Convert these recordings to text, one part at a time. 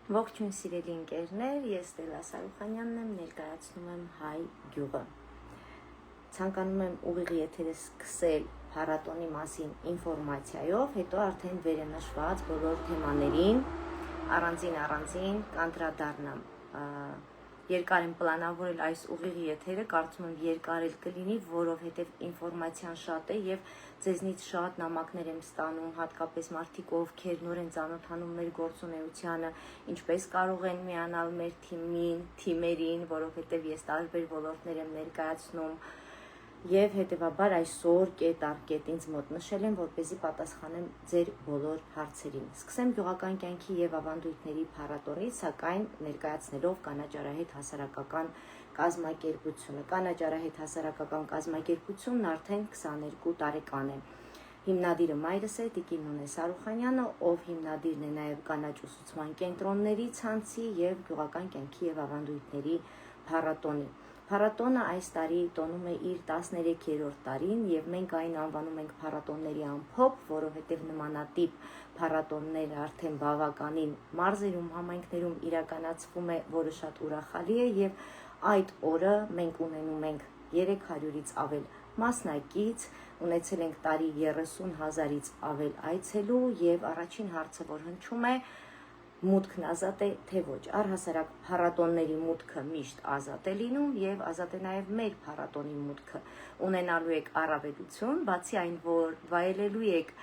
Ողջույն սիրելի ընկերներ, ես Ստելլա Սարուխանյանն եմ, ներկայացնում եմ Հայ գյուղը։ Ցանկանում եմ ուղիղ եթերը սկսել փառատոնի մասին ինֆորմացիայով, հետո արդեն վերենշված բոլոր թեմաներին առանձին կանդրադառնամ։ Երկար եմ պլանավորել այս ուղիղ եթերը, կարծում եմ երկար էլ կլինի, որովհետև ինֆորմացիան շատ է եւ ձեզնից շատ նամակներ եմ ստանում, հատկապես մարդիկ, ովքեր նոր են ծանոթանում մեր գործունեությանը, ինչպես կարող են միանալ մեր թիմերին, որովհետև ես տարբեր ոլորտներ եմ ներկայացնում եւ հետեւաբար այսօր կետ առ կետ ինձ մոտ նշել եմ, որպեսզի պատասխանեմ ձեր բոլոր հարցերին։ Սկսեմ գյուղական կյանքի եւ ավանդույթների փառատոնից, սակայն ներկայացնելով կանաչ-արահետ հասարակական կազմակերպությունը։ Կանաչ-արահետ հասարակական կազմակերպությունն արդեն 22 տարեկան է։ Հիմնադիրը մայրս է, Տիկին Նոնե Սարուխանյանը, ով հիմնադիրն է նաև կանաչ ուսուցման կենտրոնների ցանցի եւ գյուղական կյանքի եւ ավանդույթների փառատոնի։ Փառատոնը այս տարի տոնում է իր 13-րդ տարին եւ մենք այն անվանում ենք փառատոնների ամփոփ, որովհետեւ նմանատիպ փառատոններ արդեն բավականին մարզերում, համայնքներում իրականացվում է, որը շատ ուրախալի է եւ այդ օրը մենք ունենում ենք 300-ից ավել մասնակից, ունեցել ենք տարի 30,000-ից ավել այցելու եւ առաջին հարցը, որ հնչում է, մուտքն ազատ է, թե ոչ։ Առհասարակ փառատոնների մուտքը միշտ ազատ է լինում եւ ազատ է նաեւ մեր փառատոնի մուտքը։ Ունենալու եք առավելություն, բացի այն, որ վայելելու եք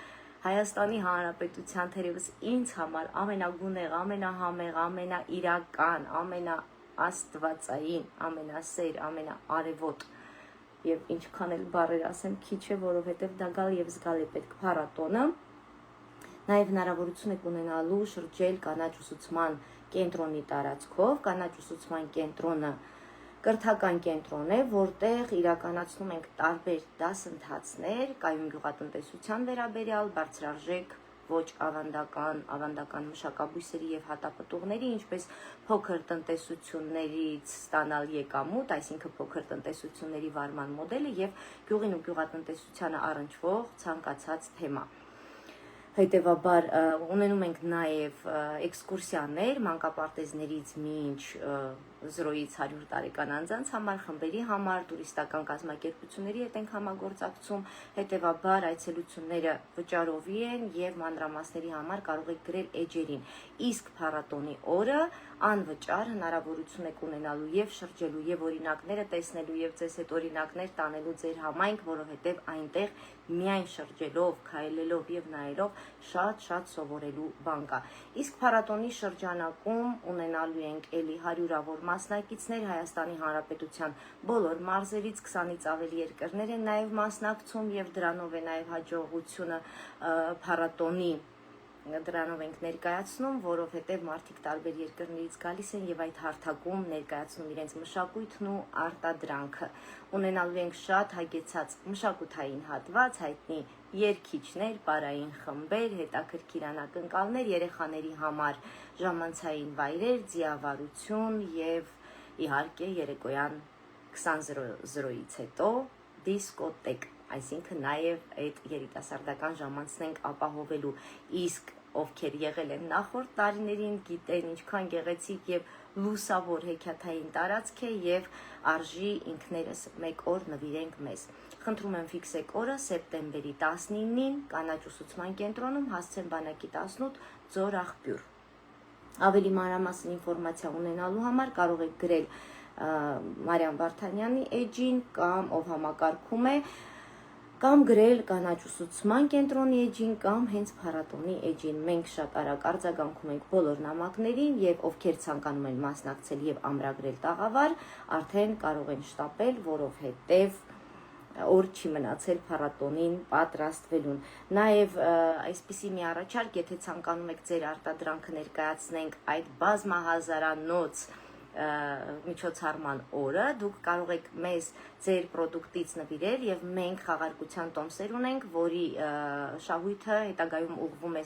Հայաստանի Հանրապետության թերևս ինձ համար ամենագունեղ, ամենահամեղ, ամենաիրական, ամենաաստվածային, ամենասեր, ամենաարևոտ եւ ինչքան էլ բառեր ասեմ քիչ է, որովհետեւ դա գալ եւ զգալ է պետք փառատոնը։ Նաև հնարավորություն եք ունենալու շրջել կանաչ ուսուցման կենտրոնի տարածքով։ Կանաչ ուսուցման կենտրոնը կրթական կենտրոն է, որտեղ իրականացնում ենք տարբեր դասընթացներ կայուն գյուղատնտեսության վերաբերյալ, բարձրարժեք ոչ ավանդական մշակաբույսերի եւ հատապտուղների, ինչպես փոքր տնտեսություններից ստանալ եկամուտ, այսինքն փոքր տնտեսությունների վարման մոդելը եւ գյուղին ու գյուղատնտեսությանը առնչվող ցանկացած թեմա։ Հետևաբար ունենում ենք նաև էքսկուրսիաներ մանկապարտեզներից մինչ 0-ից 100 տարեկան անձանց համար, խմբերի համար, տուրիստական կազմակերպությունների հետ ենք համագործակցում, հետևաբար այցելությունները վճարովի են եւ մանրամասների համար կարող եք գրել էջերին։ Իսկ փառատոնի օրը անվճար հնարավորություն եք ունենալու եւ շրջելու եւ օրինակները տեսնելու եւ ձեզ հետ օրինակներ տանելու ձեր համայնք, որովհետեւ այնտեղ միայն շրջելով, քայլելով եւ նայելով շատ սովորելու բան կա։ Իսկ փառատոնի շրջանակում ունենալու ենք էլի 100-ավոր մասնակիցներ Հայաստանի Հանրապետության բոլոր մարզերից, 20-ից ավելի երկրներ են նաև մասնակցում եւ դրանով է նաև հաջողությունը փառատոնի դրանով ենք ներկայացնում, որովհետև մարդիկ տարբեր երկրներից գալիս են եւ այդ հարթակում ներկայացնում իրենց մշակույթն ու արտադրանքը։ Ունենալու ենք շատ հագեցած մշակութային հատված, հայտնի երգիչներ, պարային խմբեր, հետաքրքիր անակնկալներ, երեխաների համար ժամանցային վայրեր, ձիավարություն եւ իհարկե երեկոյան 20:00-ից հետո դիսկոտեք, այսինքն նաև այդ երիտասարդական ժամանցն ենք ապահովելու, իսկ ովքեր եղել են նախորդ տարիներին, գիտեն ինչքան գեղեցիկ եւ լուսավոր հեքիաթային տարածք է եւ արժի ինքներս մեկ օր նվիրենք մեզ։ Խնդրում եմ ֆիքսեք օրը սեպտեմբերի 19-ին կանաչ ուսուցման կենտրոնում, հասցեն բանակի 18, Ձոր աղբյուր։ Ավելի մանրամասն ինֆորմացիա ունենալու համար կարող եք գրել Մարիամ Վարդանյանի էջին կամ ով համակարգում է, կամ գրել կանաչ ուսուցման կենտրոնի էջին կամ հենց փառատոնի էջին։ Մենք շատ արագ արձագանքում ենք բոլոր նամակներին եւ ովքեր ցանկանում են մասնակցել եւ ամրագրել տաղավար, արդեն կարող են շտապել, որովհետեւ օր չի մնացել փառատոնին պատրաստվելուն։ Նաև այսպիսի մի առաջարկ, եթե ցանկանում եք ձեր արտադրանքը ներկայացնենք այդ բազմահազարանոց միջոցառման օրը, դուք կարող եք մեզ ձեր պրոդուկտից նվիրել եւ մենք խաղարկության տոմսեր ունենք, որի շահույթը հետագայում ուղղվում է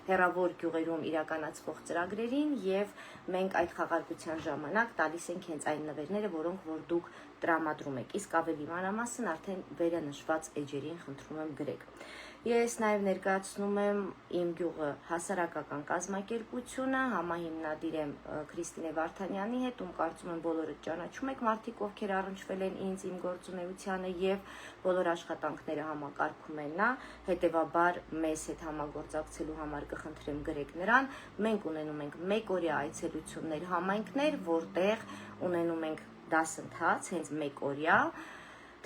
հեռավոր գյուղերում իրականացվող ծրագրերին եւ մենք այդ խաղարկության ժամանակ տալիս ենք հենց այն նվերները, որոնք որ դուք տրամադրում եք։ Իսկ ավելի մանրամասն արդեն վերանշված էջերին խնդրում եմ գրեք։ Ես նաև ներկայացնում եմ իմ գյուղը հասարակական կազմակերպությունը, համահիմնադիր եմ Քրիստինե Վարդանյանի հետ, ում կարծում եմ բոլորը ճանաչում եք, մարդիկ ովքեր առնչվել են ինձ իմ գործունեությանը եւ բոլոր աշխատանքները համակարգում են նա, հետեւաբար մեզ հետ համագործակցելու համար կխնդրեմ գրեք նրան, մենք ունենում ենք մեկօրյա այցելություններ, համայնքներ, որտեղ ունենում ենք դասընթաց, հենց մեկօրյա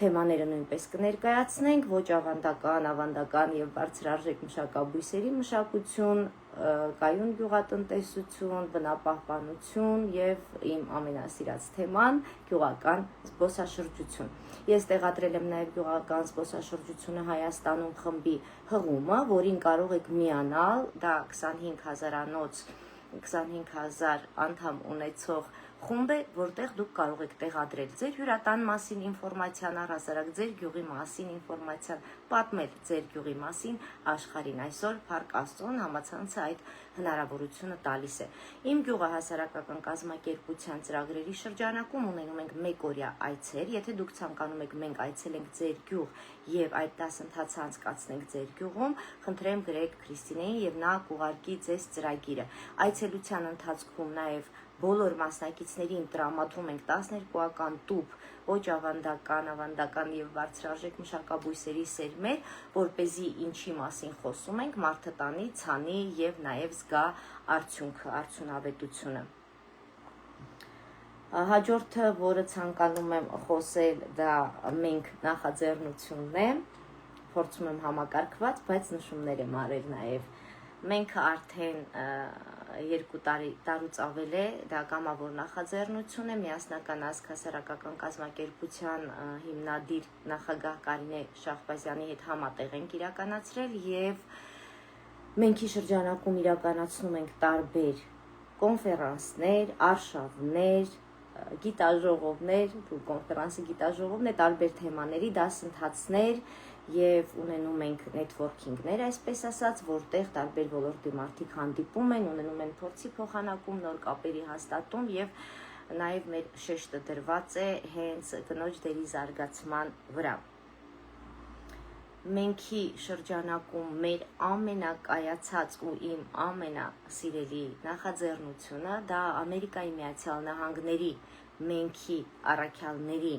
թեմաները նույնպես կներկայացնենք, ոչ ավանդական, ավանդական եւ բարձրարժեք մշակաբույսերի մշակություն, կայուն գյուղատնտեսություն, բնապահպանություն եւ իմ ամենասիրած թեման գյուղական զբոսաշրջություն։ Ես տեղադրել եմ նաեւ գյուղական զբոսաշրջությունը Հայաստանում խմբի հղումը, որին կարող եք միանալ, դա 25000-անոց 25000 անդամ ունեցող խումբ է, որտեղ դուք կարող եք տեղադրել ձեր հյուրատան մասին ինֆորմացիան, առհասարակ ձեր գյուղի մասին ինֆորմացիան, պատմել ձեր գյուղի մասին աշխարհին։ Այսօր Փառք Աստծուն համացանցը այդ հնարավորությունը տալիս է։ Իմ գյուղը հասարակական կազմակերպության ծրագրերի շրջանակում ունենում ենք մեկօրյա այցեր, եթե դուք ցանկանում եք մենք այցելենք ձեր գյուղ եւ այդ դասընթացը անցկացնենք ձեր գյուղում, խնդրեմ գրեք Քրիստինեին եւ նա կուղարկի ձեզ ծրագիրը։ Այցելության ընթացքում նաեւ բոլոր մասնակիցներին տրամադրում ենք 12-ական տուփ ոչ ավանդական, ավանդական եւ բարձրարժեք մշակաբույսերի սերմեր, որպեսզի ինչի մասին խոսում ենք, մարդը տանի, ցանի եւ նաեւ զգա արդյունքը, արդյունավետությունը։ Հաջորդը, որը ցանկանում եմ խոսել, դա մենք նախաձեռնությունն է, փորձում եմ համակարգված, բայց նշումներ եմ արել նաեւ։ Մենք արդեն 2 տարուց ավել է, դա կամավոր նախաձեռնություն է, միասնական ազգ հասարակական կազմակերպության հիմնադիր նախագահ Կարինե Շահբազյանի հետ համատեղ ենք իրականացրել եւ մենքի շրջանակում իրականացնում ենք տարբեր կոնֆերանսներ, արշավներ, գիտաժողովներ, կոնֆերանսի գիտաժողովն է տարբեր թեմաների դասընթացներ եւ ունենում ենք նեթվորքինգներ, այսպես ասած, որտեղ տարբեր ոլորտի մարդիկ հանդիպում են, ունենում են փորձի փոխանակում, նոր կապերի հաստատում եւ նաեւ մեր շեշտը դրված է հենց կնոջ դերի զարգացման վրա։ Մենքի շրջանակում մեր ամենակայացած ու իմ ամենասիրելի նախաձեռնությունը դա Ամերիկայի Միացյալ Նահանգների մենքի առաքյալների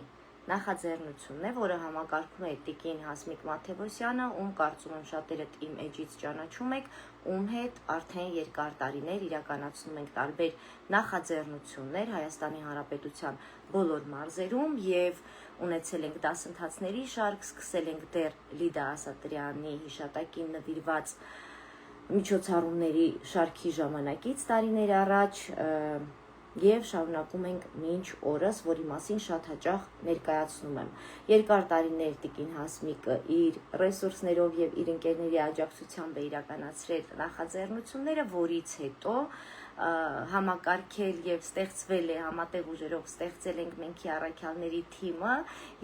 նախաձեռնությունն է, որը համակարգում է տիկին Հասմիկ Մաթևոսյանը, ում կարծում եմ շատերդ իմ էջից ճանաչում եք, ում հետ արդեն երկար տարիներ իրականացնում ենք տարբեր նախաձեռնություններ Հայաստանի Հանրապետության բոլոր մարզերում եւ ունեցել ենք դասընթացների շարք, սկսել ենք դեռ Լիդա Ասատրյանի հիշատակին նվիրված միջոցառումների շարքի ժամանակից տարիներ առաջ եւ շարունակում ենք մինչ օրս, որի մասին շատ հաճախ ներկայացնում եմ։ Երկար տարիներ տիկին Հասմիկը իր ռեսուրսներով եւ իր ընկերների աջակցությամբ է իրականացրել նախաձեռնությունները, որից հետո համակարգել եւ ստեղծվել է համատեղ ուժերով ստեղծել ենք մենքի առաքյալների թիմը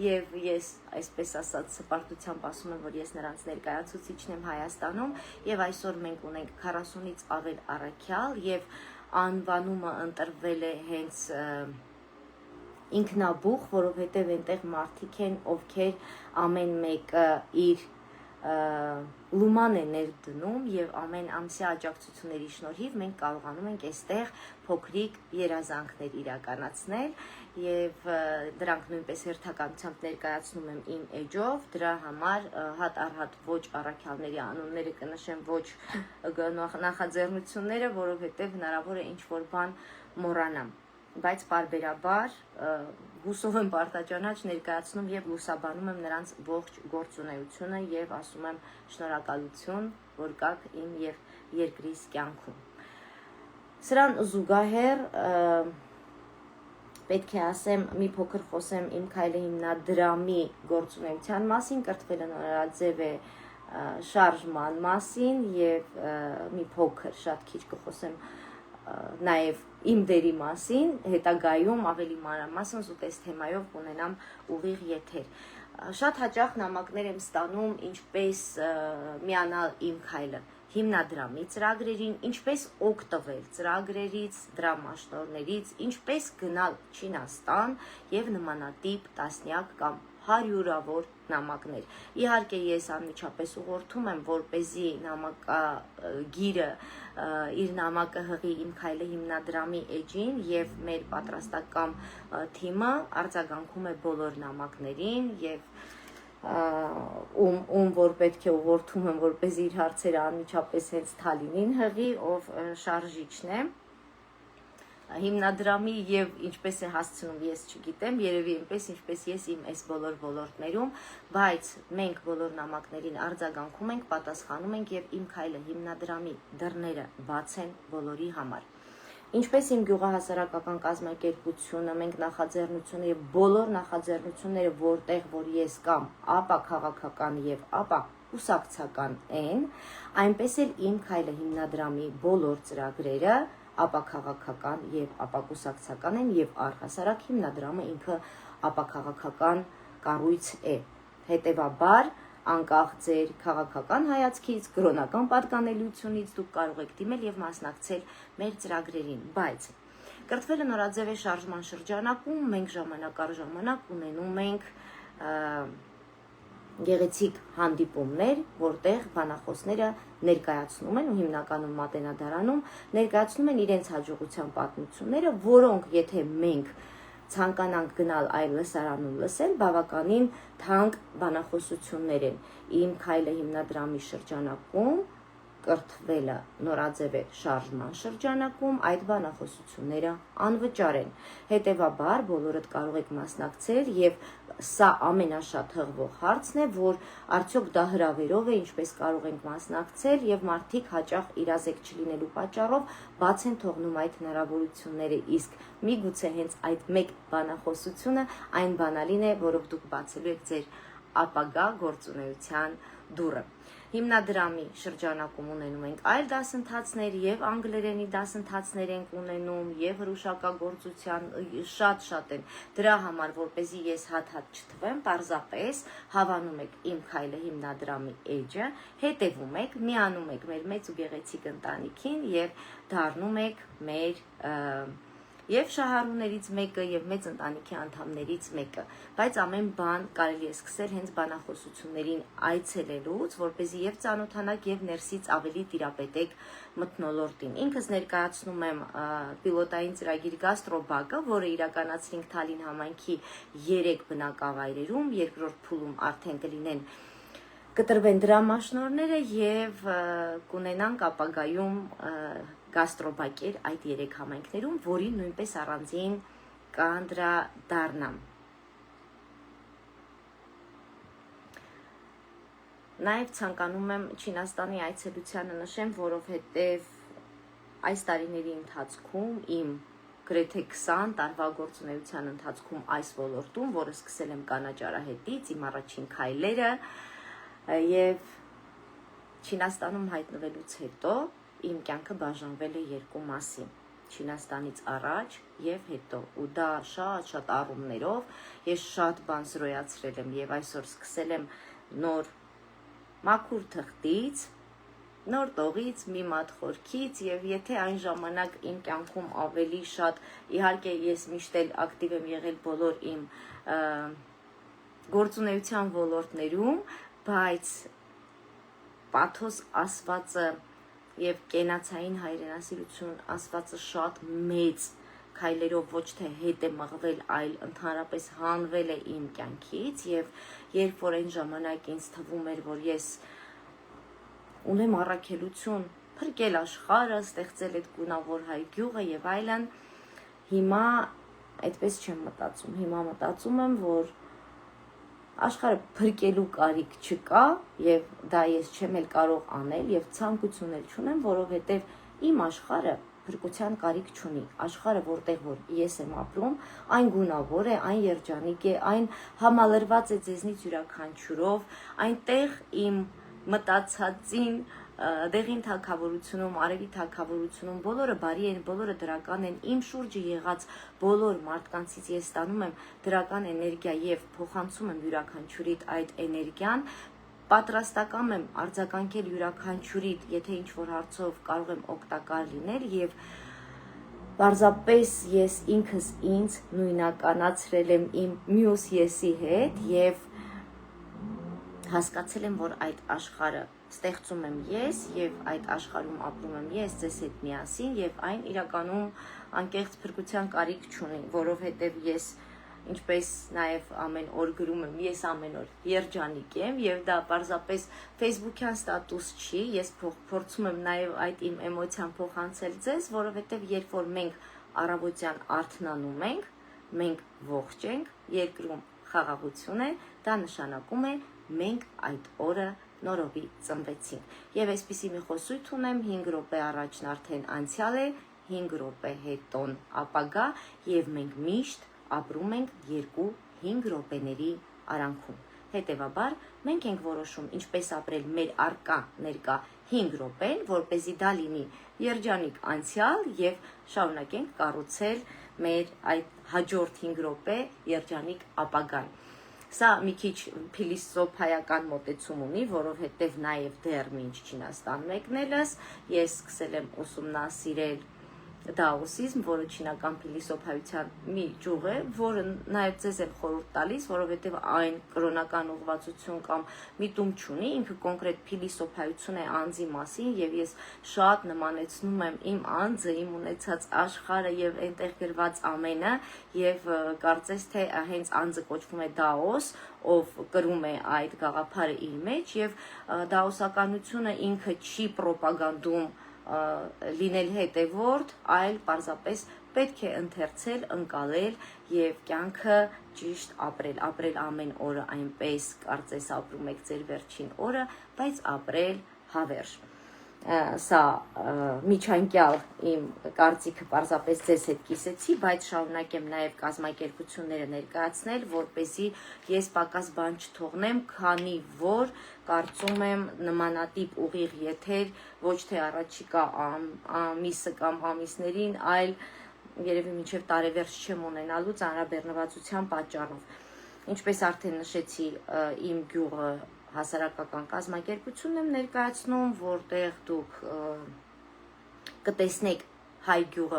եւ ես այսպես ասած սպարտությամբ ասում եմ, որ ես նրանց ներկայացուցիչն եմ Հայաստանում եւ այսօր մենք ունենք 40-ից ավել առաքյալ եւ անվանումը ընտրվել է հենց ինքնաբուխ, որովհետև այնտեղ մարդիկ են, ովքեր ամեն մեկը իր լուման է ներդնում եւ ամեն ամսյա աջակցությունների շնորհիվ մենք կարողանում ենք այստեղ փոքրիկ երազանքներ իրականացնել եւ դրանք նույնպես հերթականությամբ ներկայացնում եմ իմ էջով, դրա համար հատ առհատ ոչ առաքյալների անունները կնշեմ, ոչ նախաձեռնությունները, որովհետեւ հնարավոր է ինչ-որ բան մոռանամ, բայց պարբերաբար հուսով եմ պարտաճանաչ ներկայացնում եւ լուսաբանում եմ նրանց ողջ գործունեությունը եւ ասում եմ շնորհակալություն, որ կաք իմ եւ երկրիս կյանքում։ Սրան զուգահեռ պետք է ասեմ, մի փոքր խոսեմ իմ քայլը հիմնադրամի գործունեության մասին, կրթվելը նորաձև է շարժման մասին եւ մի փոքր շատ քիչ կխոսեմ նաև իմ դերի մասին, հետագայում ավելի մանրամասն զուտես թեմայով կունենամ ուղիղ եթեր։ Շատ հաճախ նամակներ եմ ստանում ինչպես միանալ իմ քայլը հիմնադրամի ծրագրերին, ինչպես օգտվել ծրագրերից, դրամաշնորհներից, ինչպես գնալ Չինաստան եւ նմանատիպ տասնյակ կամ հարյուրավոր նամակներ։ Իհարկե ես անմիջապես ուղղորդում եմ, որպեսզի նամակագիրը իր նամակը հղի Իմ քայլը հիմնադրամի էջին եւ մեր պատրաստական թիմը արձագանքում է բոլոր նամակներին եւ ում որ պետք է ուղղորդում եմ, որպեսզի իր հարցերը անմիջապես հենց Թալինին հղի, ով շարժիչն է հիմնադրամի եւ ինչպես է հասցնում ես չգիտեմ, երևի այնպես ինչպես ես իմ այս բոլոր ոլորտներում, բայց մենք բոլոր նամակներին արձագանքում ենք, պատասխանում ենք եւ Իմ քայլը հիմնադրամի դռները բաց են բոլորի համար։ Ինչպես իմ գյուղահասարակական կազմակերպությունը, մենք նախաձեռնությունը եւ բոլոր նախաձեռնությունները, որտեղ որ ես կամ ապա քաղաքական եւ ապա կուսակցական են, այնպես էլ Իմ քայլը հիմնադրամի բոլոր ծրագրերը ապա քաղաքական եւ ապա կուսակցական են եւ առհասարակ հիմնադրամը ինքը ապա քաղաքական կառույց է։ Հետևաբար անկախ ձեր քաղաքական հայացքից, կրոնական պատկանելիությունից դուք կարող եք դիմել եւ մասնակցել մեր ծրագրերին, բայց կրթվելը նորաձև է շարժման շրջանակում, մենք ժամանակ առ ժամանակ ունենում ենք գեղեցիկ հանդիպումներ, որտեղ բանախոսները ներկայացնում են ու հիմնականում Մատենադարանում ներկայացնում են իրենց հաջողության պատմությունները, որոնք եթե մենք ցանկանանք գնալ այլ լսարանում լսել, բավականին թանկ բանախոսություններ են։ Իմ քայլը հիմնադրամի շրջանակում կրթվելը նորաձև է շարժման շրջանակում, այդ բանախոսությունները անվճար են։ Հետևաբար բոլորդ կարող եք մասնակցել եւ սա ամենաշատ հղվող հարցն է, որ արդյոք դա հրավերով է, ինչպես կարող ենք մասնակցել եւ մարդիկ հաճախ իրազեկ չլինելու պատճառով բաց են թողնում այդ հնարավորությունները, իսկ միգուցե հենց այդ մեկ բանախոսությունը այն բանալին է, որով դուք բացելու եք ձեր ապագա գործունեության դուռը։ Հիմնադրամի շրջանակում ունենում ենք այլ դասընթացներ եւ անգլերենի դասընթացներ ենք ունենում եւ հրուշակագործության շատ են։ Դրա համար, որպեսզի ես հատ-հատ չթվեմ, պարզապես հավանում եք Իմ քայլը հիմնադրամի էջը, հետևում եք, միանում եք մեր մեծ ու գեղեցիկ ընտանիքին եւ դառնում եք մեր եւ շահառուներից մեկը եւ մեծ ընտանիքի անդամներից մեկը, բայց ամեն բան կարելի է սկսել հենց բանախոսություններին այցելելուց, որպեսզի եւ ծանոթանաք եւ ներսից ավելի տիրապետեք մթնոլորտին։ Ինքս ներկայացնում եմ պիլոտային ծրագիր Գաստրոբակը, որը իրականացրինք Թալին համայնքի 3 բնակավայրերում, երկրորդ փուլում արդեն կլինեն կտրվեն դրամաշնորհները եւ կունենանք ապագայում գաստրոբակեր այդ 3 համայնքներում, որին նույնպես առանձին կանդրադառնամ։ Նաև ցանկանում եմ Չինաստանի այցելությանը նշեմ, որովհետև այս տարիների ընթացքում իմ գրեթե 20 տարվա գործունեության ընթացքում այս ոլորտում, որը սկսել եմ կանաչ արահետից, իմ առաջին քայլերը եւ Չինաստանում հայտնվելուց հետո իմ կյանքը բաժանվել է 2 մասի։ Չինաստանից առաջ եւ հետո, ու դա շատ առումներով ես շատ բան զրոյացրել եմ եւ այսօր սկսել եմ նոր մաքուր թղթից, նոր տողից, մի մատ խորքից եւ եթե այն ժամանակ իմ կյանքում ավելի շատ, իհարկե ես միշտ էլ ակտիվ եմ եղել բոլոր իմ գործունեության ոլորտներում, բայց պաթոս ասվածը եւ կենացային հայրենասիրություն ասվածը շատ մեծ քայլերով ոչ թե հետ է մղվել, այլ ընդհանրապես հանվել է իմ կյանքից եւ երբ որ այն ժամանակ ինձ թվում էր, որ ես ունեմ առաքելություն փրկել աշխարհը, ստեղծել այդ գունավոր հայ գյուղը եւ այլն, հիմա այդպես չեմ մտածում, հիմա մտածում եմ, որ աշխարհը փրկելու կարիք չկա եւ դա ես չեմ էլ կարող անել եւ ցանկություն էլ չունեմ, որովհետեւ իմ աշխարհը փրկության կարիք չունի։ Աշխարհը, որտեղ որ ես եմ ապրում, այն գունավոր է, այն երջանիկ է, այն համալրված է ձեզնից յուրաքանչյուրով, այնտեղ իմ մտածածին դեղին թագավորությունում, արևի թագավորությունում բոլորը բարի են, բոլորը դրական են, իմ շուրջը եղած բոլոր մարդկանցից ես ստանում եմ դրական էներգիա եւ փոխանցում եմ յուրաքանչյուրիդ այդ էներգիան, պատրաստական եմ արձագանքել յուրաքանչյուրիդ, եթե ինչ որ հարցով կարող եմ օգտակար լինել եւ Պարզապես ես ինքս ինձ նույնականացրել եմ իմ մյուս եսի հետ և հասկացել եմ, որ այդ աշխարհը ստեղծում եմ ես և այդ աշխարհում ապրում եմ ես ձեզ հետ միասին և այն իրականում անկեղծ փրկության կարիք չունի, որովհետև ես ինչպես նաև ամեն օր գրում եմ, ես ամեն օր երջանիկ եմ և դա պարզապես Facebook-յան ստատուս չի, ես փորձում եմ նաև այդ իմ էմոցիան փոխանցել ձեզ, որովհետև երբ որ մենք առավոտյան արթնանում ենք, մենք ողջ ենք, երկրում խաղաղություն է, դա նշանակում է մենք այդ օրը նորովի ծնվեցինք։ Եվ այսպիսի մի խոսույթ ունեմ, 5 րոպե առաջն արդեն անցյալ է, 5 րոպե հետոն ապագա և մենք միշտ ապրում ենք 2-5 րոպեների արանքում։ Հետևաբար, մենք ենք որոշում ինչպես ապրել մեր առկա ներկա 5 րոպեն, որպեսզի դա լինի երջանիկ անցյալ և շարունակենք կառուցել մեր այդ հաջորդ 5 րոպե երջանիկ ապագան։ Սա մի քիչ փիլիսոփայական մոտեցում ունի, որովհետև նաև դեռ մինչ Չինաստանում եկնելս ես սկսել եմ ուսումնասիրել դաոսիզմ, որը չինական փիլիսոփայության մի ճյուղ է, որը նաև ձեզ եմ խորհուրդ տալիս, որովհետև այն կրոնական ուղղվածություն կամ միտում չունի, ինքը կոնկրետ փիլիսոփայություն է անձի մասին և ես շատ նմանեցնում եմ իմ անձը, իմ ունեցած աշխարհը և այնտեղ գրված ամենը և կարծես թե հենց անձը կոչվում է դաոս, ով կրում է այդ գաղափարը իր մեջ և դաոսականությունը ինքը չի պրոպագանդում լինել հետևորդ, այլ պարզապես պետք է ընթերցել, ընկալել և կյանքը ճիշտ ապրել ամեն օրը այնպես, կարծես ապրում եք ձեր վերջին օրը, բայց ապրել հավերժ։ Սա միջանկյալ իմ կարծիքը պարզապես ձեզ հետ կիսեցի, բայց շարունակեմ նաև կազմակերպությունները ներկայացնել, որպեսզի ես պակաս բան չթողնեմ, քանի որ կարծում եմ նմանատիպ ուղիղ եթեր ոչ թե առաջիկա ամիսը կամ ամիսներին, այլ երևի մինչև տարեվերջ չեմ ունենալու ծանրաբեռնվածության պատճառով։ Ինչպես արդեն նշեցի, իմ գյուղը հասարակական կազմակերպություն եմ ներկայացնում, որտեղ դուք կտեսնեք հայ գյուղը,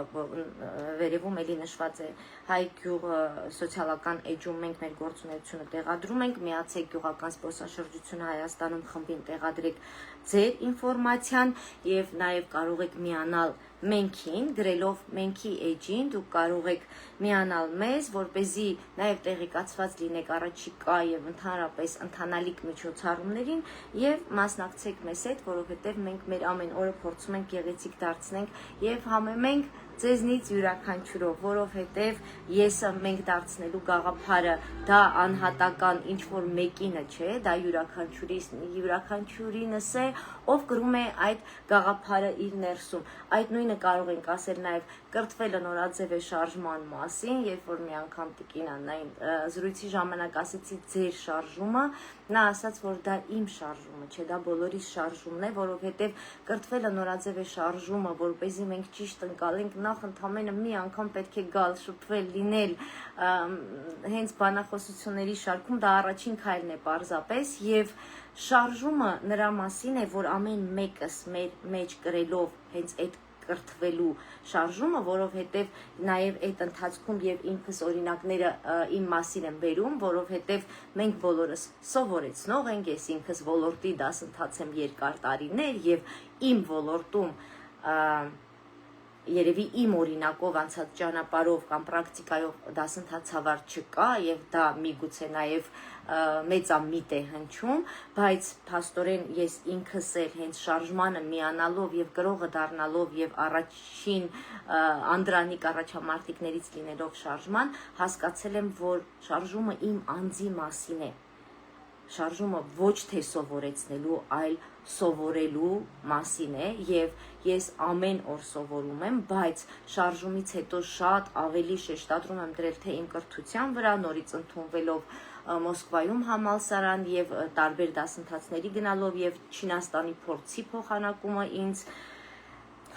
վերևում էլի նշված է հայ գյուղը սոցիալական էջում մենք մեր գործունեությունը տեղադրում ենք, միացեք գյուղական զբոսաշրջությունը Հայաստանում խմբին տեղադրեք ձեր ինֆորմացիան և նաև կարող եք միանալ մենքին, գրելով մենքի էջին, դուք կարող եք միանալ մեզ, որպեսզի նաև տեղեկացված լինեք առաջիկա և ընդհանրապես ընթանալիք միջոցառումներին և մասնակցեք մեզ հետ, որովհետև մենք մեր ամեն օրը փորձում ենք գեղեցիկ դարձնենք և համեմենք ձեզնից յուրաքանչյուրով, որովհետև եսը մենք դարձնելու գաղափարը դա անհատական ինչ-որ մեկինը չէ, դա յուրաքանչյուրինս է, ով կրում է այդ գաղափարը իր ներսում։ Այդ նույնը կարող ենք ասել նաև կրթվելը նորաձև է շարժման մասին, երբ որ մի անգամ տիկին Աննային զրույցի ժամանակ ասեցի ձեր շարժումը, նա ասաց, որ դա իմ շարժումը չէ, դա բոլորիս շարժումն է, որովհետև կրթվելը նորաձև է շարժումը, որպեսզի մենք ճիշտ ընկալենք, նախ ընդամենը մի անգամ պետք է գալ, շփվել, լինել հենց բանախոսությունների շարքում, դա առաջին քայլն է պարզապես և շարժումը նրա մասին է, որ ամեն մեկս մեր մեջ կրելով հենց այդ կրթվելու շարժումը, որովհետև նաև այդ ընթացքում և ինքս օրինակները իմ մասին եմ բերում, որովհետև մենք բոլորս սովորեցնող ենք, ես ինքս ոլորտի դասընթաց եմ երկար տարիներ և իմ ոլորտում երևի իմ օրինակով անցած ճանապարհով կամ պրակտիկայով դասընթացավար չկա և դա միգուցե նաև մեծամիտ է հնչում, բայց փաստորեն ես ինքս էլ հենց շարժմանը միանալով և գրողը դառնալով և առաջին անդրանիկ առաջամարտիկներից լինելով շարժման, հասկացել եմ, որ շարժումը իմ անձի մասին է։ Շարժումը ոչ թե սովորեցնելու, այլ սովորելու մասին է և ես ամեն օր սովորում եմ, բայց շարժումից հետո շատ ավելի շեշտադրում եմ դրել թե իմ կրթության վրա, նորից ընդունվելով Մոսկվայում համալսարան և տարբեր դասընթացների գնալով և Չինաստանի փորձի փոխանակումը ինձ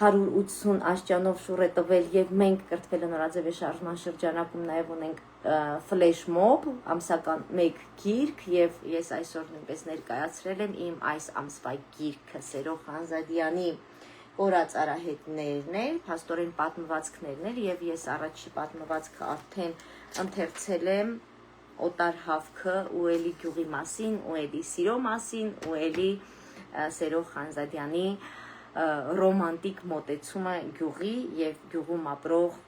180 աստիճանով շուռ է տվել և մենք կրթվելը նորաձև է շարժման շրջանակում նաև ունենք ֆլեշ մոբ, ամսական մեկ գիրք և ես այսօր նույնպես ներկայացրել եմ իմ այս ամսվա գիրքը Սերո Խանզադյանի կորած արահետներն էր, փաստորեն պատմվածքներն էր, եւ ես առաջի պատմվածքը արդեն ընթերցել եմ Օտար հավքը ու էլի գյուղի մասին, ու էլի սիրո մասին, ու էլի Սերո Խանզադյանի ռոմանտիկ մոտեցումը գյուղի եւ գյուղում ապրող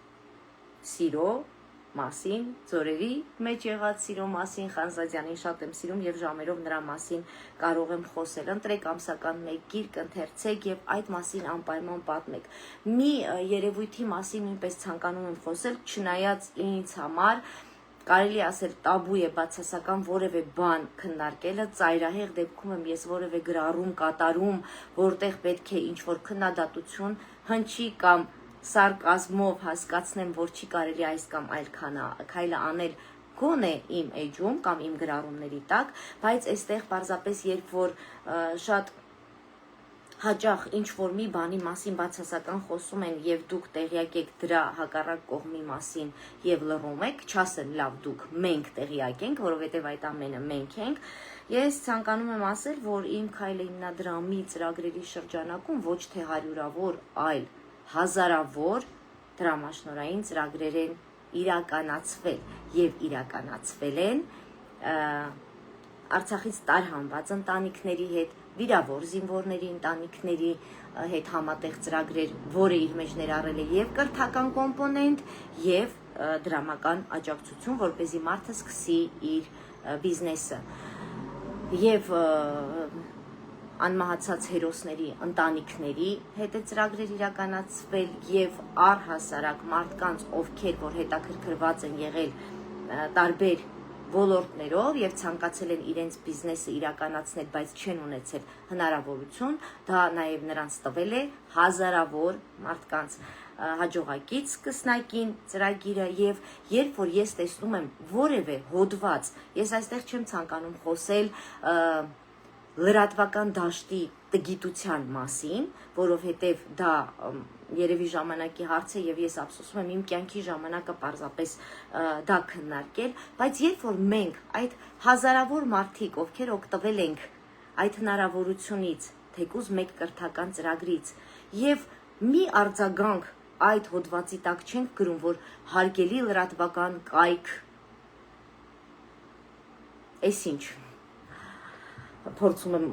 սիրո մասին, ձորերի մեջ եղած սիրո մասին, Խանզադյանին շատ եմ սիրում եւ ժամերով նրա մասին կարող եմ խոսել։ Ընտրեք ամսական մեկ գիրք, ընթերցեք եւ այդ մասին անպայման պատմեք։ Մի երևույթի մասին նույնպես ցանկանում եմ խոսել, չնայած ինձ համար կարելի ասել տաբու է բացասական որևէ բան քննարկելը, ծայրահեղ դեպքում եմ ես որևէ գրառում կատարում, որտեղ պետք է ինչ-որ քննադատություն հնչի կամ սարկազմով հասկացնեմ, որ չի կարելի այս կամ այլ քայլը անել գոնե իմ էջում կամ իմ գրառումների տակ, բայց այստեղ պարզապես երբ որ շատ հաճախ ինչ-որ մի բանի մասին բացասական խոսում են եւ դուք տեղյակ եք դրա հակառակ կողմի մասին եւ լռում եք, չասեմ լավ դուք, մենք տեղյակ ենք, որովհետեւ այդ ամենը մենք ենք, ես ցանկանում եմ ասել, որ իմ քայլը հիմնադրամի ծրագրերի շրջանակում ոչ թե հարյուրավոր, այլ հազարավոր դրամաշնորհային ծրագրեր են իրականացվել եւ իրականացվել են Արցախից տարհանված ընտանիքների հետ, վիրավոր զինվորների ընտանիքների հետ համատեղ ծրագրեր, որը իր մեջ ներառել է եւ կրթական կոմպոնենտ եւ դրամական աջակցություն, որպեսզի մարդը սկսի իր բիզնեսը եւ անմահացած հերոսների ընտանիքների հետ է ծրագրեր իրականացվել եւ առհասարակ մարդկանց, ովքեր որ հետաքրքրված են եղել տարբեր ոլորտներով եւ ցանկացել են իրենց բիզնեսը իրականացնել, բայց չեն ունեցել հնարավորություն, դա նաեւ նրանց տվել է հազարավոր մարդկանց հաջողակից սկսնակին ծրագիրը եւ երբ որ ես տեսնում եմ որևէ հոդված, ես այստեղ չեմ ցանկանում խոսել լրատվական դաշտի տգիտության մասին, որովհետև դա երևի ժամանակի հարց է եւ ես ափսոսում եմ իմ կյանքի ժամանակը պարզապես դա քննարկել, բայց երբ որ մենք այդ հազարավոր մարդիկ, ովքեր օգտվել ենք այդ հնարավորությունից, թեկուզ մեկ կրթական ծրագրից եւ մի արձագանք այդ հոդվածի տակ չենք գրում, որ հարգելի լրատվական կայք այսինչ փորձում եմ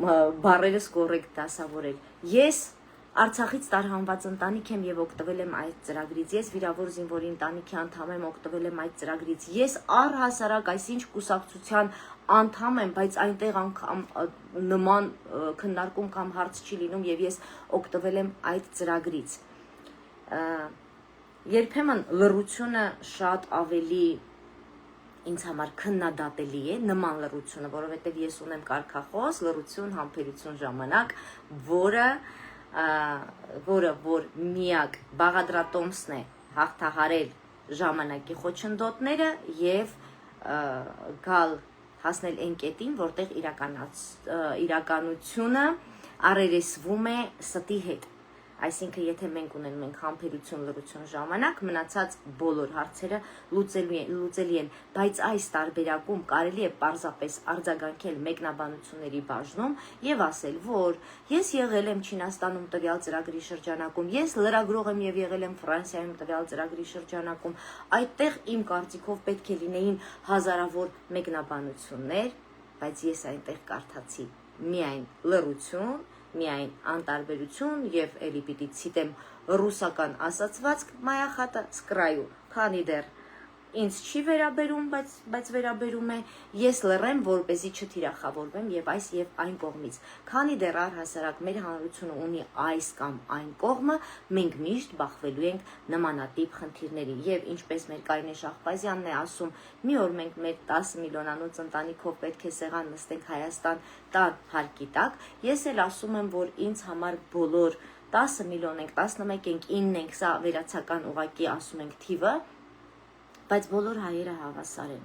բառերս կոռեկտ դասավորել։ Ես Արցախից տարհանված ընտանիք եմ եւ օգտվել եմ այդ ծրագրից։ Ես վիրավոր զինվորի ընտանիքի անդամ եմ, օգտվել եմ այդ ծրագրից։ Ես առհասարակ այսինչ կուսակցության անդամ եմ, բայց այնտեղ անգամ նման քննարկում կամ հարց չի լինում եւ ես օգտվել եմ այդ ծրագրից։ Երբեմն լռությունը շատ ավելի ինձ համար քննադատելի է նման լռությունը, որովհետև ես ունեմ կարգախոս, լռություն, համբերություն ժամանակ, որ միակ բաղադրատոմսն է հաղթահարել ժամանակի խոչընդոտները եւ գալ հասնել այն կետին, որտեղ իրականությունը առերեսվում է ստի հետ։ Այսինքն, եթե մենք ունենում ենք համբերություն, լռություն ժամանակ, մնացած բոլոր հարցերը լուծելի են, բայց այս տարբերակում կարելի է պարզապես արձագանքել մեկնաբանությունների բաժնում եւ ասել, որ ես եղել եմ Չինաստանում տվյալ ծրագրի շրջանակում, ես լրագրող եմ եւ եղել եմ Ֆրանսիայում տվյալ ծրագրի շրջանակում, այդտեղ իմ կարծիքով պետք է լինեին հազարավոր մեկնաբանություններ, բայց ես այնտեղ կարդացի միայն լռություն, միայն անտարբերություն եւ էլի պիտի ցիտեմ ռուսական ասացվածք «Մայա խատա սկրայու», քանի դեռ ինձ չի վերաբերում, բայց վերաբերում է, ես լռեմ, որպեսզի չթիրախավորվեմ եւ այս եւ այն կողմից։ Քանի դեռ առհասարակ մեր հանրությունը ունի այս կամ այն կողմը, մենք միշտ բախվելու ենք նմանատիպ խնդիրների եւ ինչպես մեր Կարինե Շահբազյանն է ասում, մի օր մենք մեր 10 միլիոնանոց ընտանիքով պետք է սեղան նստենք Հայաստան տան հարկի տակ, ես էլ ասում եմ, որ ինձ համար բոլոր 10 միլիոն ենք, 11 ենք, 9 ենք, սա վերացական ուղակի ասում ենք թիվը, բայց բոլոր հայերը հավասար են,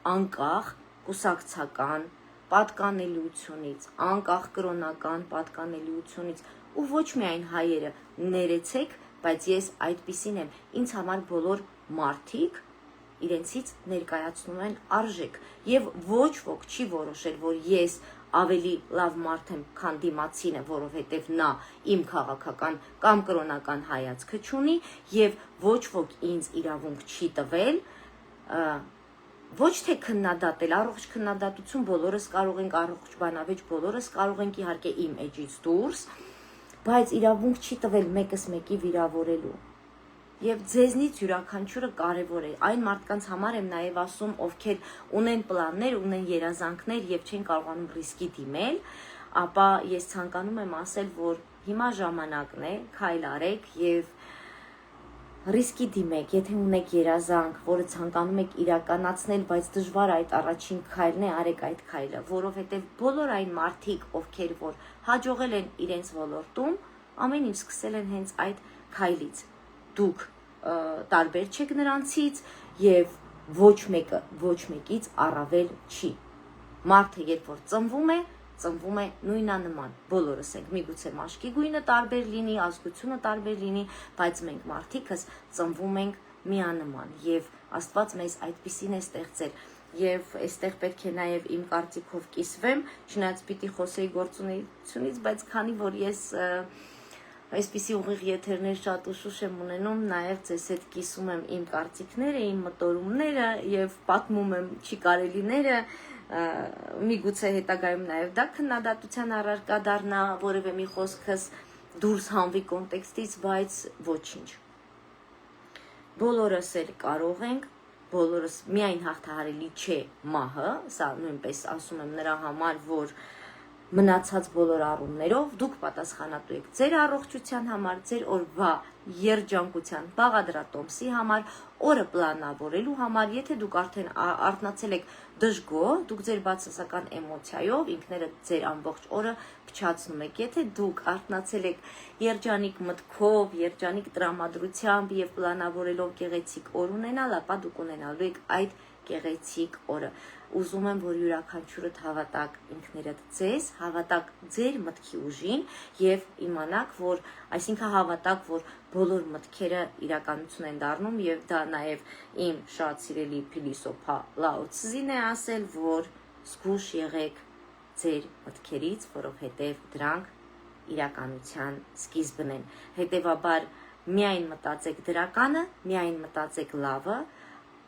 անկախ կուսակցական պատկանելիությունից, անկախ կրոնական պատկանելիությունից ու ոչ միայն հայերը ներեցեք, բայց ես այդպիսին եմ, ինձ համար բոլոր մարդիկ իրենցից ներկայացնում են արժեք եւ ոչ ոք չի որոշել, որ ես ավելի լավ մարդ եմ, քան դիմացինը, որովհետև նա իմ քաղաքական կամ կրոնական հայացքը չունի եւ ոչ ոք ինձ իրավունք չի տվել ոչ թե քննադատել, առողջ քննադատություն բոլորս կարող ենք, առողջ բանավեճ բոլորս կարող ենք իհարկե իմ էջից դուրս, բայց իրավունք չի տվել մեկս մեկի վիրավորելու։ Եվ ձեզնից յուրաքանչյուրը կարևոր է։ Այն մարդկանց համար եմ նաև ասում, ովքեր ունեն պլաններ, ունեն երազանքներ եւ չեն կարողանում ռիսկի դիմել, ապա ես ցանկանում եմ ասել, որ հիմա ժամանակն է, քայլ արեք եւ ռիսկի դիմեք, եթե ունեք երազանք, որը ցանկանում եք իրականացնել, բայց դժվար այդ առաջին քայլն է, արեք այդ քայլը, որովհետեւ բոլոր այն մարդիկ, ովքեր որ հաջողել են իրենց ոլորտում, ամեն ինչ սկսել են հենց այդ քայլից։ Դուք տարբեր չեք նրանցից եւ ոչ մեկը ոչ մեկից առավել չի։ Մարդը երբ որ ծնվում է նույնանման, բոլորս ենք, միգուցե մաշկի գույնը տարբեր լինի, ազգությունը տարբեր լինի, բայց մենք մարդիկս ծնվում ենք միանման եւ Աստված մեզ այդպիսին է ստեղծել։ Եվ այստեղ պետք է նաեւ իմ կարծիքով կիսվեմ, չնայած պիտի խոսեի գործունեությունից, բայց քանի որ ես այսպիսի ուղիղ եթերներ շատ ուշուշ եմ ունենում, նաև ձեզ հետ կիսում եմ իմ կարծիքները, իմ մտորումները եւ պատմում եմ չի կարելիները, միգուցե հետագայում նաև դա քննադատության առարկա դառնա, որևէ մի խոսքս դուրս հանվի կոնտեքստից, բայց ոչինչ։ Բոլորս էլ կարող ենք, բոլորս միայն հաղթահարելի չէ մահը, սա նույնպես ասում եմ նրա համար, որ մնացած բոլոր առումներով դուք պատասխանատու եք ձեր առողջության համար, ձեր օրվա երջանկության, բաղադրատոմսի համար, օրը պլանավորելու համար, եթե դուք արդեն արթնացել եք դժգոհ, դուք ձեր բացասական էմոցիայով ինքներդ ձեր ամբողջ օրը փչացնում եք, եթե դուք արթնացել եք երջանիկ մտքով, երջանիկ տրամադրությամբ եւ պլանավորելով գեղեցիկ օր ունենալ, ապա դուք ունենալու եք այդ գեղեցիկ օրը։ Ուզում եմ, որ յուրաքանչյուրդ հավատաք ինքներդ ձեզ, հավատաք ձեր մտքի ուժին եւ իմանաք, որ այսինքն հավատաք, որ բոլոր մտքերը իրականություն են դառնում եւ դա նաեւ իմ շատ սիրելի փիլիսոփա Լաո Ցզին է ասել, որ զգույշ եղեք ձեր մտքերից, որովհետեւ դրանք իրականության սկիզբն են։ Հետևաբար միայն մտածեք դրականը, միայն մտածեք լավը,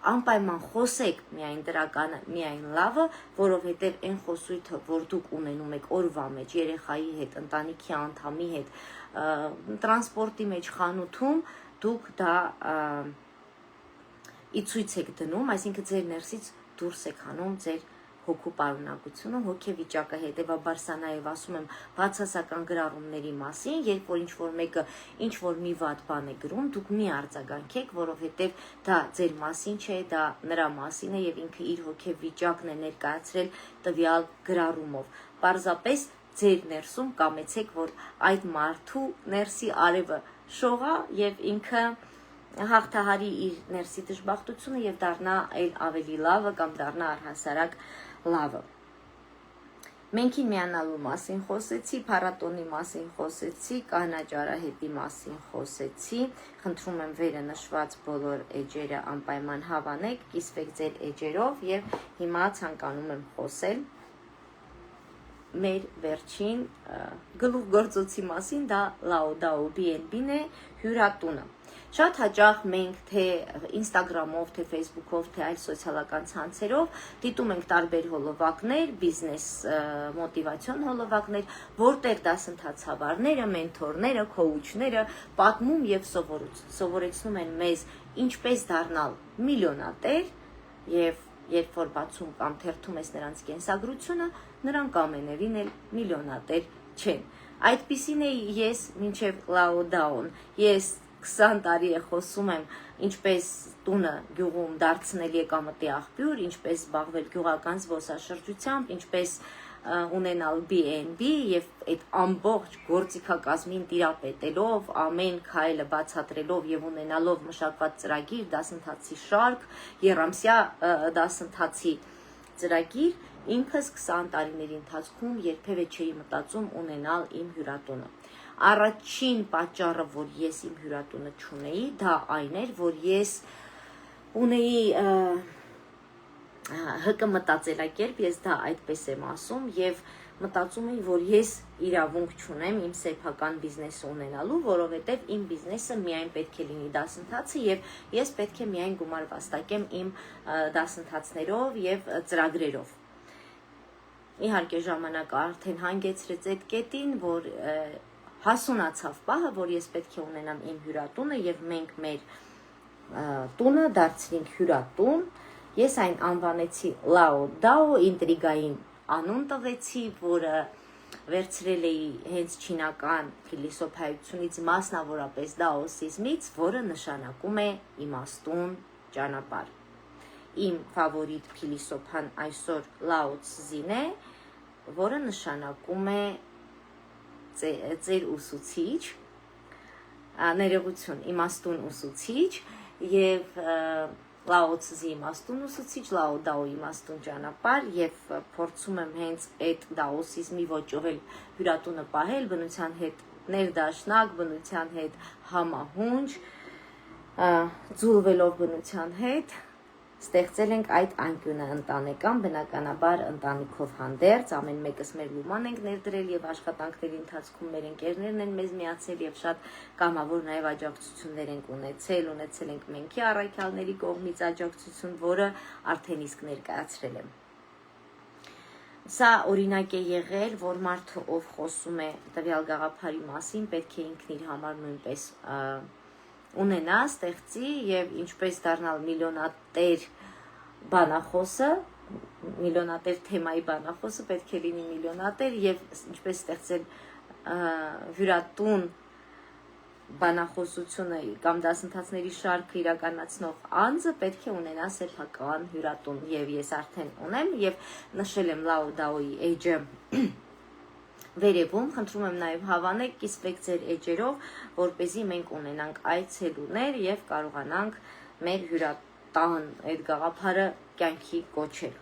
անպայման խոսեք միայն դրականը, միայն լավը, որովհետև այն խոսույթը, որ դուք ունենում եք օրվա մեջ, երեխայի հետ, ընտանիքի անդամի հետ, տրանսպորտի մեջ, խանութում, դուք դա ի ցույց եք դնում, այսինքն ձեր ներսից դուրս եք հանում ձեր հոգու պարունակությունը, հոգեվիճակը, հետևաբար սա նաև ասում եմ բացասական գրառումների մասին, երբ որ ինչ-որ մեկը ինչ-որ մի վատ բան է գրում, դուք մի արձագանքեք, որովհետև դա ձեր մասին չէ, դա նրա մասին է եւ ինքը իր հոգեվիճակն է ներկայացրել տվյալ գրառումով։ Պարզապես ձեր ներսում կամեցեք, որ այդ մարդու ներսի արևը շողա եւ ինքը հաղթահարի իր ներսի դժբախտությունը եւ դառնա այլ ավելի լավը կամ դառնա առհասարակ լավը։ Մենքին միանալու մասին խոսեցի, փառատոնի մասին խոսեցի, կանաչ արահետի մասին խոսեցի, խնդրում եմ վերը նշված բոլոր էջերը անպայման հավանեք, կիսվեք ձեր էջերով եւ հիմա ցանկանում եմ խոսել մեր վերջին գլուխգործոցի մասին, դա Laodao BNB-ն է, հյուրատունը։ Շատ հաճախ մենք թե Instagram-ով, թե Facebook-ով, թե այլ սոցիալական ցանցերով դիտում ենք տարբեր հոլովակներ, բիզնես մոտիվացիոն հոլովակներ, որտեղ դասընթացավարները, մենթորները, քոուչները պատմում եւ սովորեցնում են մեզ ինչպես դառնալ միլիոնատեր եւ երբ որ բացում կամ թերթում ես նրանց կենսագրությունը, նրանք ամենևին էլ միլիոնատեր չեն։ Այդպիսին է ես մինչև Laodao-ն։ Ես 20 տարի է խոսում եմ ինչպես տունը գյուղում դարձնել եկամտի աղբյուր, ինչպես զբաղվել գյուղական զբոսաշրջությամբ, ինչպես ունենալ BNB եւ այդ ամբողջ գործիքակազմին տիրապետելով, ամեն քայլը բացատրելով եւ ունենալով մշակված ծրագիր, դասընթացի շարք, երամսյա դասընթացի ծրագիր, ինքս 20 տարիների ընթացքում երբևէ չէի մտածում ունենալ իմ հյուրատունը։ Առաջին պատճառը, որ ես իմ հյուրատունը չունեի, դա այն էր, որ ես ունեի ՀԿ մտածելակերպ, ես դա այդպես եմ ասում, եւ մտածում էի, որ ես իրավունք չունեմ իմ սեփական բիզնեսը ունենալու, որովհետև իմ բիզնեսը միայն պետք է լինի դասընթացը եւ ես պետք է միայն գումար վաստակեմ իմ դասընթացներով եւ ծրագրերով։ Իհարկե ժամանակը արդեն հանգեցրեց այդ կետին, որ հասունացավ պահը, որ ես պետք է ունենամ իմ հյուրատունը եւ մենք մեր տունը դարձրինք հյուրատուն։ Ես այն անվանեցի Lao Dao, ինտրիգային անուն տվեցի, որը վերցրել էի հենց չինական փիլիսոփայությունից, մասնավորապես դաոսիզմից, որը նշանակում է իմաստուն ճանապարհ։ Իմ ֆավորիտ փիլիսոփան այսօր Lao Tzu-ն է, որը նշանակում է ծեր ուսուցիչ, ներողություն, իմաստուն ուսուցիչ եւ Lao Tzu-ի իմաստուն ուսուցիչ, Lao Dao-ի իմաստուն ճանապարհ եւ փորձում եմ հենց այդ դաոսիզմի ոճով էլ հյուրատունը պահել, բնության հետ ներդաշնակ, բնության հետ համահունչ, ձուլվելով բնության հետ, ստեղծել ենք այդ անկյունը ընտանեկան, բնականաբար ընտանիքով հանդերձ, ամեն մեկս մեր լուման ենք ներդրել եւ աշխատանքների ընթացքում մեր ընկերներն են մեզ միացել եւ շատ կամավոր նաեւ աջակցություններ ենք ունեցել ենք մենքի առաքյալների կողմից աջակցություն, որը արդեն իսկ ներկայացրել եմ։ Սա օրինակ է եղել, որ մարդը ով խոսում է տվյալ գաղափարի մասին, պետք է ինքն իր համար նույնպես ունենա, ստեղծի եւ ինչպես դառնալ միլիոնատեր բանախոսը, միլիոնատեր թեմայի բանախոսը պետք է լինի միլիոնատեր եւ ինչպես ստեղծել հյուրատուն բանախոսությունը կամ դասընթացների շարքը իրականացնող անձը պետք է ունենա սեփական հյուրատուն եւ ես արդեն ունեմ եւ նշել եմ Lao Dao-ի էջը վերևում, խնդրում եմ նաեւ հավանեք, կիսվեք ձեր էջերով, որպեսզի մենք ունենանք այցելուներ եւ կարողանանք մեր հյուրատան այդ գաղափարը կյանքի կոչել։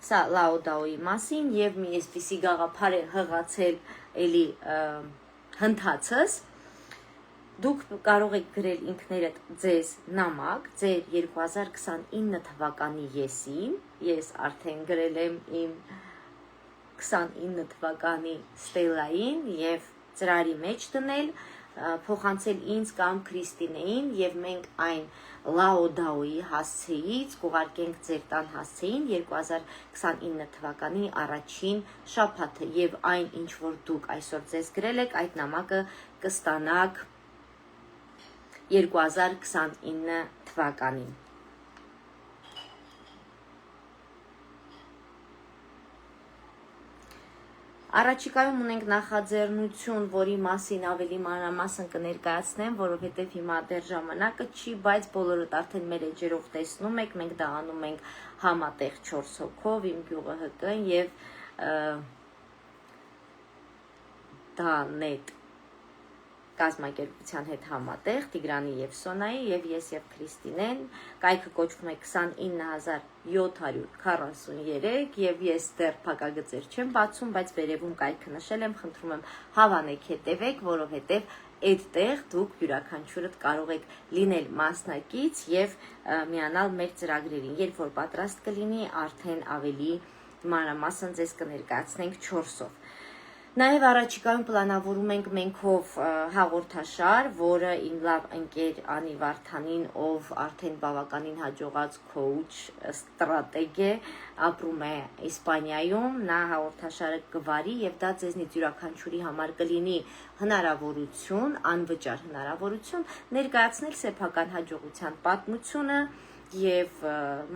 Սա Lao Dao-ի մասին եւ մի այսպիսի գաղափար է հղացել էլի հնդացս, դուք կարող եք գրել ինքներդ ձեզ նամակ, ձեր 2029 թվականի եսին, ես արդեն գրել եմ իմ 29 թվականի ստելային եւ ծրարի մեջ դնել, փոխանցել ինձ կամ Քրիստինեին եւ մենք այն Lao Dao-ի հասցեից կուղարկենք ձեր տան հասցեին 2029 թվականի առաջին շաբաթը եւ այն ինչ որ դուք այսօր ձեզ գրել եք, այդ նամակը կստանաք 2029 թվականին։ Առաջիկայում ունենք նախաձեռնություն, որի մասին ավելի մանրամասն կներկայացնեմ, որովհետև հիմա դեռ ժամանակը չի, բայց բոլորդ արդեն մեր էջերով տեսնում եք, մենք դա անում ենք համատեղ 4 հոգով, իմ գյուղը ՀԿ եւ դա նետ կազմակերպության հետ համատեղ Տիգրանի եւ Սոնայի եւ ես եւ Քրիստինեն, կայքը կոչվում է 29743 եւ ես դեռ փակագծեր չեմ բացում, բայց վերևում կայքը նշել եմ, խնդրում եմ հավանեք, հետևեք, որովհետեւ այդտեղ դուք յուրաքանչյուրդ կարող եք լինել մասնակից եւ միանալ մեր ծրագրերին, երբ որ պատրաստ կլինի, արդեն ավելի մանրամասն ձեզ կներկայացնենք 4-ով։ Նաև առաջիկայում պլանավորում ենք մենքով հաղորդաշար, որը իմ լավ ընկեր Անի Վարդանին, ով արդեն բավականին հաջողած քոուչ, ստրատեգ է, ապրում է Իսպանիայում, նա հաղորդաշարը կվարի եւ դա ձեզնից յուրաքանչյուրի համար կլինի հնարավորություն, անվճար հնարավորություն ներկայացնել սեփական հաջողության պատմությունը եւ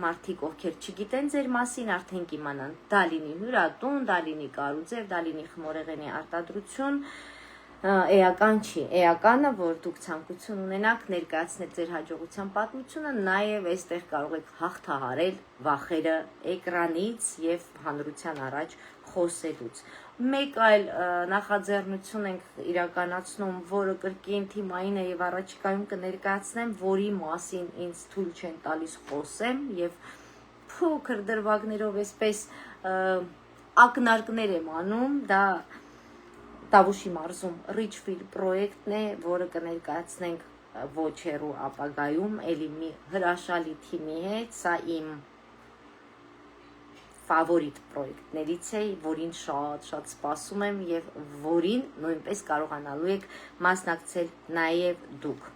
մարդիկ, ովքեր չգիտեն ձեր մասին, արդեն կիմանան, դա լինի հյուրատուն, դա լինի կարուձև, դա լինի խմորեղենի արտադրություն, էական չի, էականը, որ դուք ցանկություն ունենաք ներկայացնել ձեր հաջողության պատմությունը, նաեւ այստեղ կարող եք հաղթահարել վախերը էկրանից եւ հանրության առաջ խոսելուց։ Մեկ այլ նախաձեռնություն ենք իրականացնում, որը կրկին թիմային է եւ առաջիկայում կներկայացնեմ, որի մասին ինձ թույլ չեն տալիս խոսեմ եւ փոքր դրվագներով այսպես ակնարկներ եմ անում, դա Տավուշի մարզում Richfield պրոյեկտն է, որը կներկայացնենք ոչ հեռու ապագայում, էլի մի հրաշալի թիմի հետ, սա իմ ֆավորիտ պրոյեկտներից է, որին շատ սպասում եմ եւ որին նույնպես կարողանալու եք մասնակցել նաեւ դուք։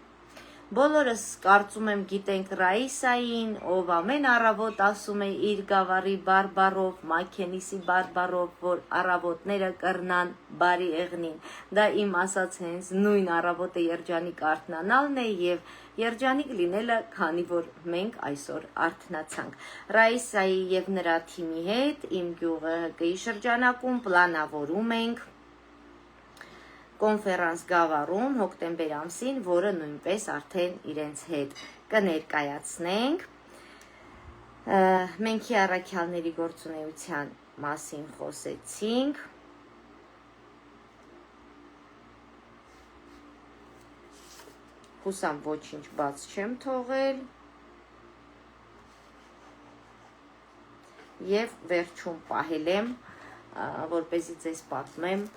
Բոլորս կարծում եմ գիտենք Ռաիսային, ով ամեն առավոտ ասում է իր գավառի բարբառով, Մաքենիսի բարբառով, որ առավոտները կռնան բարի եղնին։ Դա իմ ասած հենց նույն առավոտը երջանիկ արթնանալն է եւ երջանիկ լինելը, քանի որ մենք այսօր արթնացանք։ Ռաիսայի եւ նրա թիմի հետ իմ գյուղը ՀԿ-ի շրջանակում պլանավորում ենք կոնֆերանս գավառում հոկտեմբեր ամսին, որը նույնպես արդեն իրենց հետ կներկայացնենք։ Մենք առաքյալների գործունեության մասին խոսեցինք։ Հուսամ ոչինչ բաց չեմ թողել։ Եվ վերջում պահել եմ, որպեսզի ձեզ պատմեմ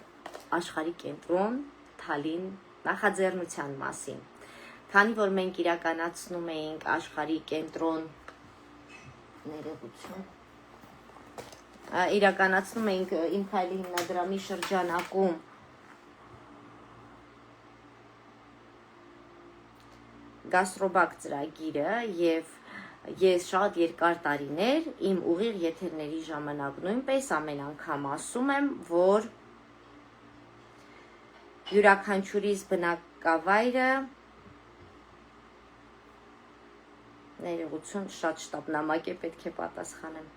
աշխարհի կենտրոն Թալին նախաձեռնության մասին։ Քանի որ մենք իրականացնում էինք աշխարհի կենտրոն իրականացնում էինք Իմ քայլի հիմնադրամի շրջանակում գաստրոբակ ծրագիրը եւ ես շատ երկար տարիներ իմ ուղիղ եթերների ժամանակ նույնպես ամեն անգամ ասում եմ, որ յուրաքանչյուրիս բնակավայրը ներողություն, շատ շտապնամակ է, պետք է պատասխանեմ։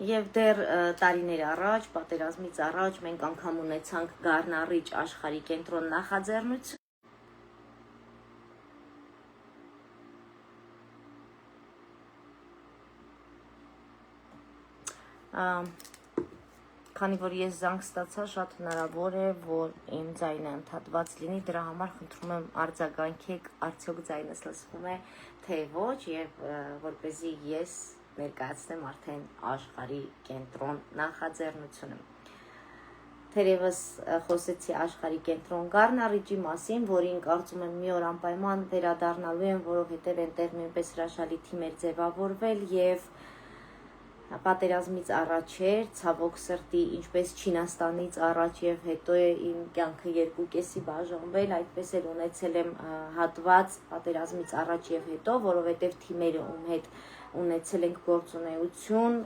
Եվ դեռ տարիներ առաջ, պատերազմից առաջ մենք անգամ ունեցանք Գառնառիչ աշխարհի կենտրոն նախաձեռնություն։ Քանի որ ես զանգ ստացա, շատ հնարավոր է, որ իմ ձայնը ընդհատված լինի, դրա համար խնդրում եմ արձագանքեք, արդյոք ձայնս լսվում է, թե ոչ, եւ որպեսզի ես ներկայացնեմ արդեն աշխարհի կենտրոն նախաձեռնությունը։ Թերևս խոսեցի աշխարհի կենտրոն Գառնառիչի մասին, որին կարծում եմ մի օր անպայման վերադառնալու եմ, որովհետև այնտեղ նույնպես հրաշալի թիմ էր ձևավորվել եւ պատերազմից առաջ էր, ցավոք սրտի, ինչպես Չինաստանից առաջ եւ հետո է իմ կյանքը երկու կեսի բաժանվել, այդպես էլ ունեցել եմ հատված պատերազմից առաջ եւ հետո, որովհետեւ թիմերը ում հետ ունեցել ենք գործունեություն,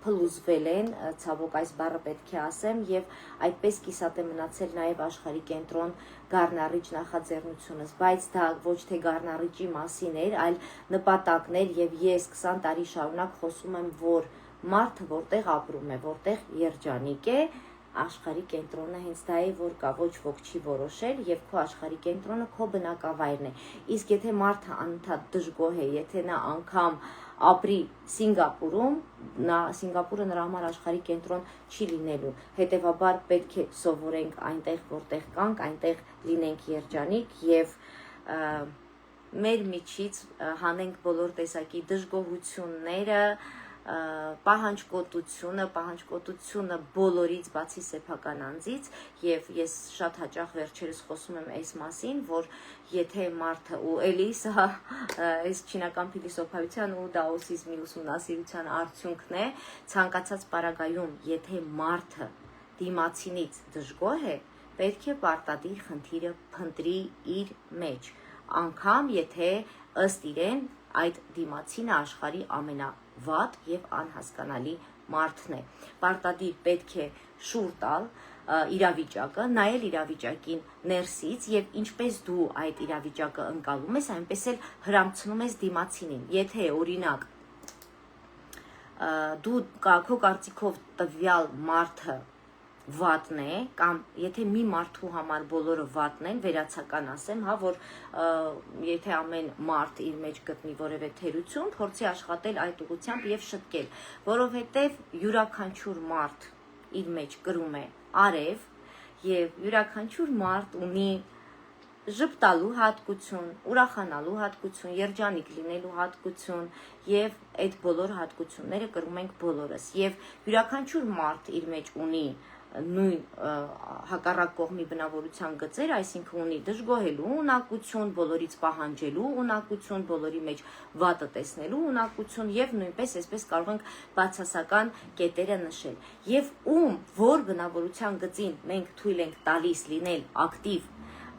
փլուզվել են, ցավոք այս բառը պետք է ասեմ, եւ այդպես կիսատ է մնացել նաեւ աշխարհի կենտրոն Գառնառիչ նախաձեռնությունս, բայց դա ոչ թե Գառնառիչի մասին էր, այլ նպատակներ եւ ես 20 տարի շարունակ խոսում եմ, որ մարդը որտեղ ապրում է, որտեղ երջանիկ է, աշխարհի կենտրոնը հենց դա է, որ կա, ոչ ոք չի որոշել եւ քո աշխարհի կենտրոնը քո բնակավայրն է։ Իսկ եթե մարդը անընդհատ դժգոհ է, եթե նա անգամ ապրի Սինգապուրում, Սինգապուրը նրա համար աշխարհի կենտրոն չի լինելու։ Հետևաբար պետք է սովորենք այնտեղ, որտեղ կանք, այնտեղ լինենք երջանիկ եւ մեր միջից հանենք բոլոր տեսակի դժգոհությունները, պահանջկոտությունը բոլորից բացի սեփական անձից եւ ես շատ հաճախ վերջերս խոսում եմ այս մասին, որ եթե մարդը ու էլի սա այս չինական փիլիսոփայության ու դաոսիզմի ուսումնասիրության արդյունքն է, ցանկացած պարագայում, եթե մարդը դիմացինից դժգոհ է, պետք է պարտադիր խնդիրը փնտրի իր մեջ, անգամ եթե ըստ իրեն այդ դիմացինը աշխարհի ամենավատ եւ անհասկանալի մարդն է։ Պարտադիր պետք է շուռ տալ իրավիճակը, նայել իրավիճակին ներսից եւ ինչպես դու այդ իրավիճակը ընկալում ես, այնպես էլ հրամցնում ես դիմացինին։ Եթե օրինակ դու քո կարծիքով տվյալ մարդը վատն է, կամ եթե մի մարդու համար բոլորը վատն են, վերացական ասեմ, հա, որ եթե ամեն մարդ իր մեջ գտնի որևէ թերություն, փորձի աշխատել այդ ուղղությամբ եւ շտկել, որովհետեւ յուրաքանչյուր մարդ իր մեջ կրում է արև եւ յուրաքանչյուր մարդ ունի ժպտալու հատկություն, ուրախանալու հատկություն, երջանիկ լինելու հատկություն եւ այդ բոլոր հատկությունները կրում ենք բոլորս եւ յուրաքանչյուր մարդ իր մեջ ունի նույն հակառակ կողմի բնավորության գծեր, այսինքն ունի դժգոհելու ունակություն, բոլորից պահանջելու ունակություն, բոլորի մեջ վատը տեսնելու ունակություն եւ նույնպես այսպես կարող ենք բացասական կետերը նշել։ Եվ որ բնավորության գծին մենք թույլ ենք տալիս լինել ակտիվ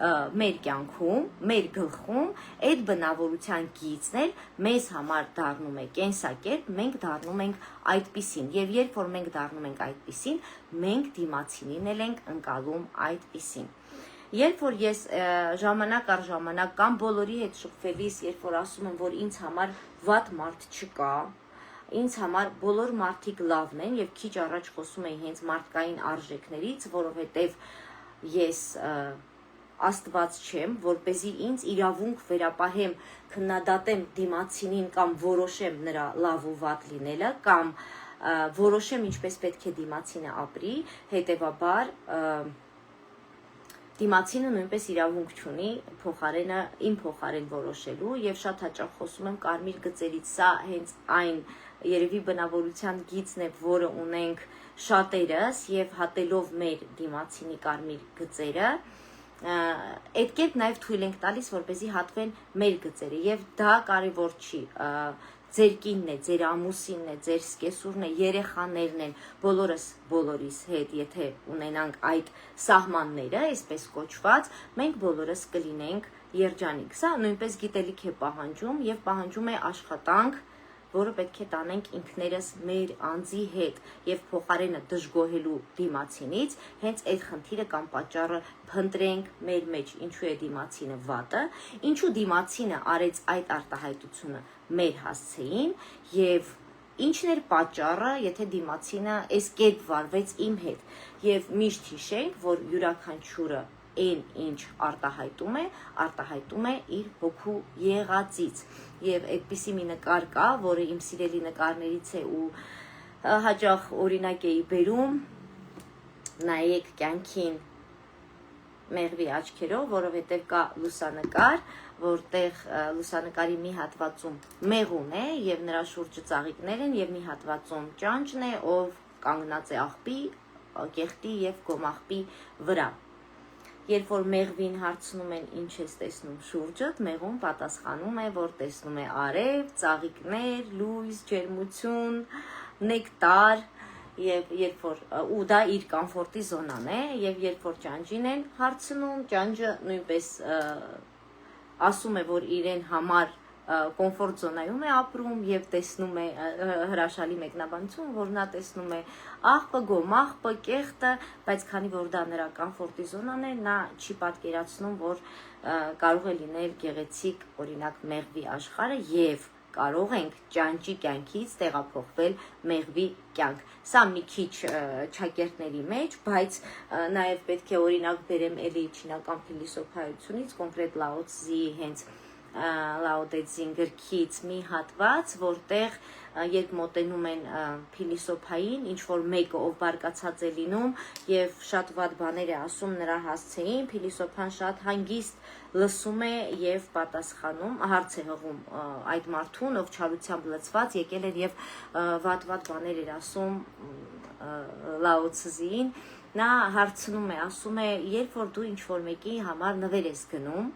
մեր կյանքում, մեր գլխում, այդ բնավորության գիծն էլ մեզ համար դառնում է կենսակերպ, մենք դառնում ենք այդպիսին, եւ երբ որ մենք դառնում ենք այդպիսին, մենք դիմացինին էլ ենք ընկալում այդպիսին։ Երբ որ ես ժամանակ առ ժամանակ կամ բոլորի հետ շփվելիս, երբ որ ասում եմ, որ ինձ համար վատ մարդ չկա, ինձ համար բոլոր մարդիկ լավն են եւ քիչ առաջ խոսում էի հենց մարդկային արժեքներից, որովհետեւ ես Աստված չեմ, որպեսզի ինձ իրավունք վերապահեմ, քննադատեմ դիմացինին կամ որոշեմ նրա լավ ու վատ լինելը, կամ որոշեմ ինչպես պետք է դիմացինը ապրի, հետևաբար դիմացինը նույնպես իրավունք չունի իմ փոխարեն որոշելու եւ շատ հաճախ խոսում եմ կարմիր գծերից, սա հենց այն երևի բնավորության գիծն է, որը ունենք շատերս եւ հատելով մեր դիմացինի կարմիր գծերը այդ կերպ նաև թույլ ենք տալիս, որպեսզի հատվեն մեր գծերը եւ դա կարևոր չի, ձեր կինն է, ձեր ամուսինն է, ձեր սկեսուրն է, երեխաներն են, բոլորս բոլորիս հետ, եթե ունենանք այդ սահմանները, այսպես կոչված, մենք բոլորս կլինենք երջանիկ։ Սա նույնպես գիտելիք է պահանջում եւ պահանջում է աշխատանք, որը պետք է տանենք ինքներս մեր անձի հետ եւ փոխարենը դժգոհելու դիմացինից, հենց այդ խնդիրը կամ պատճառը փնտրենք մեր մեջ, ինչու է դիմացինը վատը, ինչու դիմացինը արեց այդ արտահայտությունը մեր հասցեին եւ ինչն էր պատճառը, եթե դիմացինը այս կերպ վարվեց իմ հետ եւ միշտ հիշենք, որ յուրաքանչյուրը այն ինչ արտահայտում է իր հոգու եղածից եւ այդպիսի մի նկար կա, որը իմ սիրելի նկարներից է ու հաճախ օրինակ էի բերում, նայեք կյանքին մեղվի աչքերով, որովհետեւ կա լուսանկար, որտեղ լուսանկարի մի հատվածում մեղուն է եւ նրա շուրջը ծաղիկներ են եւ մի հատվածում ճանճն է, ով կանգնած է աղբի, կեղտի եւ գոմաղբի վրա։ Երբ որ մեղվին հարցնում են ինչ ես տեսնում շուրջդ, մեղուն պատասխանում է, որ տեսնում է արև, ծաղիկներ, լույս, ջերմություն, նեկտար եւ երբ որ ու դա իր կոմֆորտի զոնան է եւ երբ որ ճանճին են հարցնում, ճանճը նույնպես ասում է, որ իրեն համար կոմֆորտ զոնայում է ապրում եւ տեսնում է հրաշալի մեկնաբանություն, որ նա տեսնում է աղբը, գոմաղբը, կեղտը, բայց քանի որ դա նրա կոմֆորտի զոնան է, նա չի պատկերացնում, որ կարող է լինել գեղեցիկ, օրինակ, մեղվի աշխարհը եւ կարող ենք ճանճի կյանքից տեղափոխվել մեղվի կյանք։ Սա մի քիչ ճակերտների մեջ, բայց նաեւ պետք է օրինակ բերեմ էլի չինական փիլիսոփայությունից, կոնկրետ Լաոցզի հենց Լաոդեցին գրքից մի հատված, որտեղ երբ մոտենում են փիլիսոփային, ինչ որ մեկը ով բարկացած է լինում եւ շատ վատ բաներ է ասում նրա հասցեին, փիլիսոփան շատ հանգիստ լսում է եւ պատասխանում, հարց է հղում այդ մարդուն, ով չարությամբ լցված եկել էր եւ վատ բաներ էր ասում Լաոցզին, նա հարցնում է, ասում է, երբ որ դու ինչ որ մեկի համար նվեր ես գնում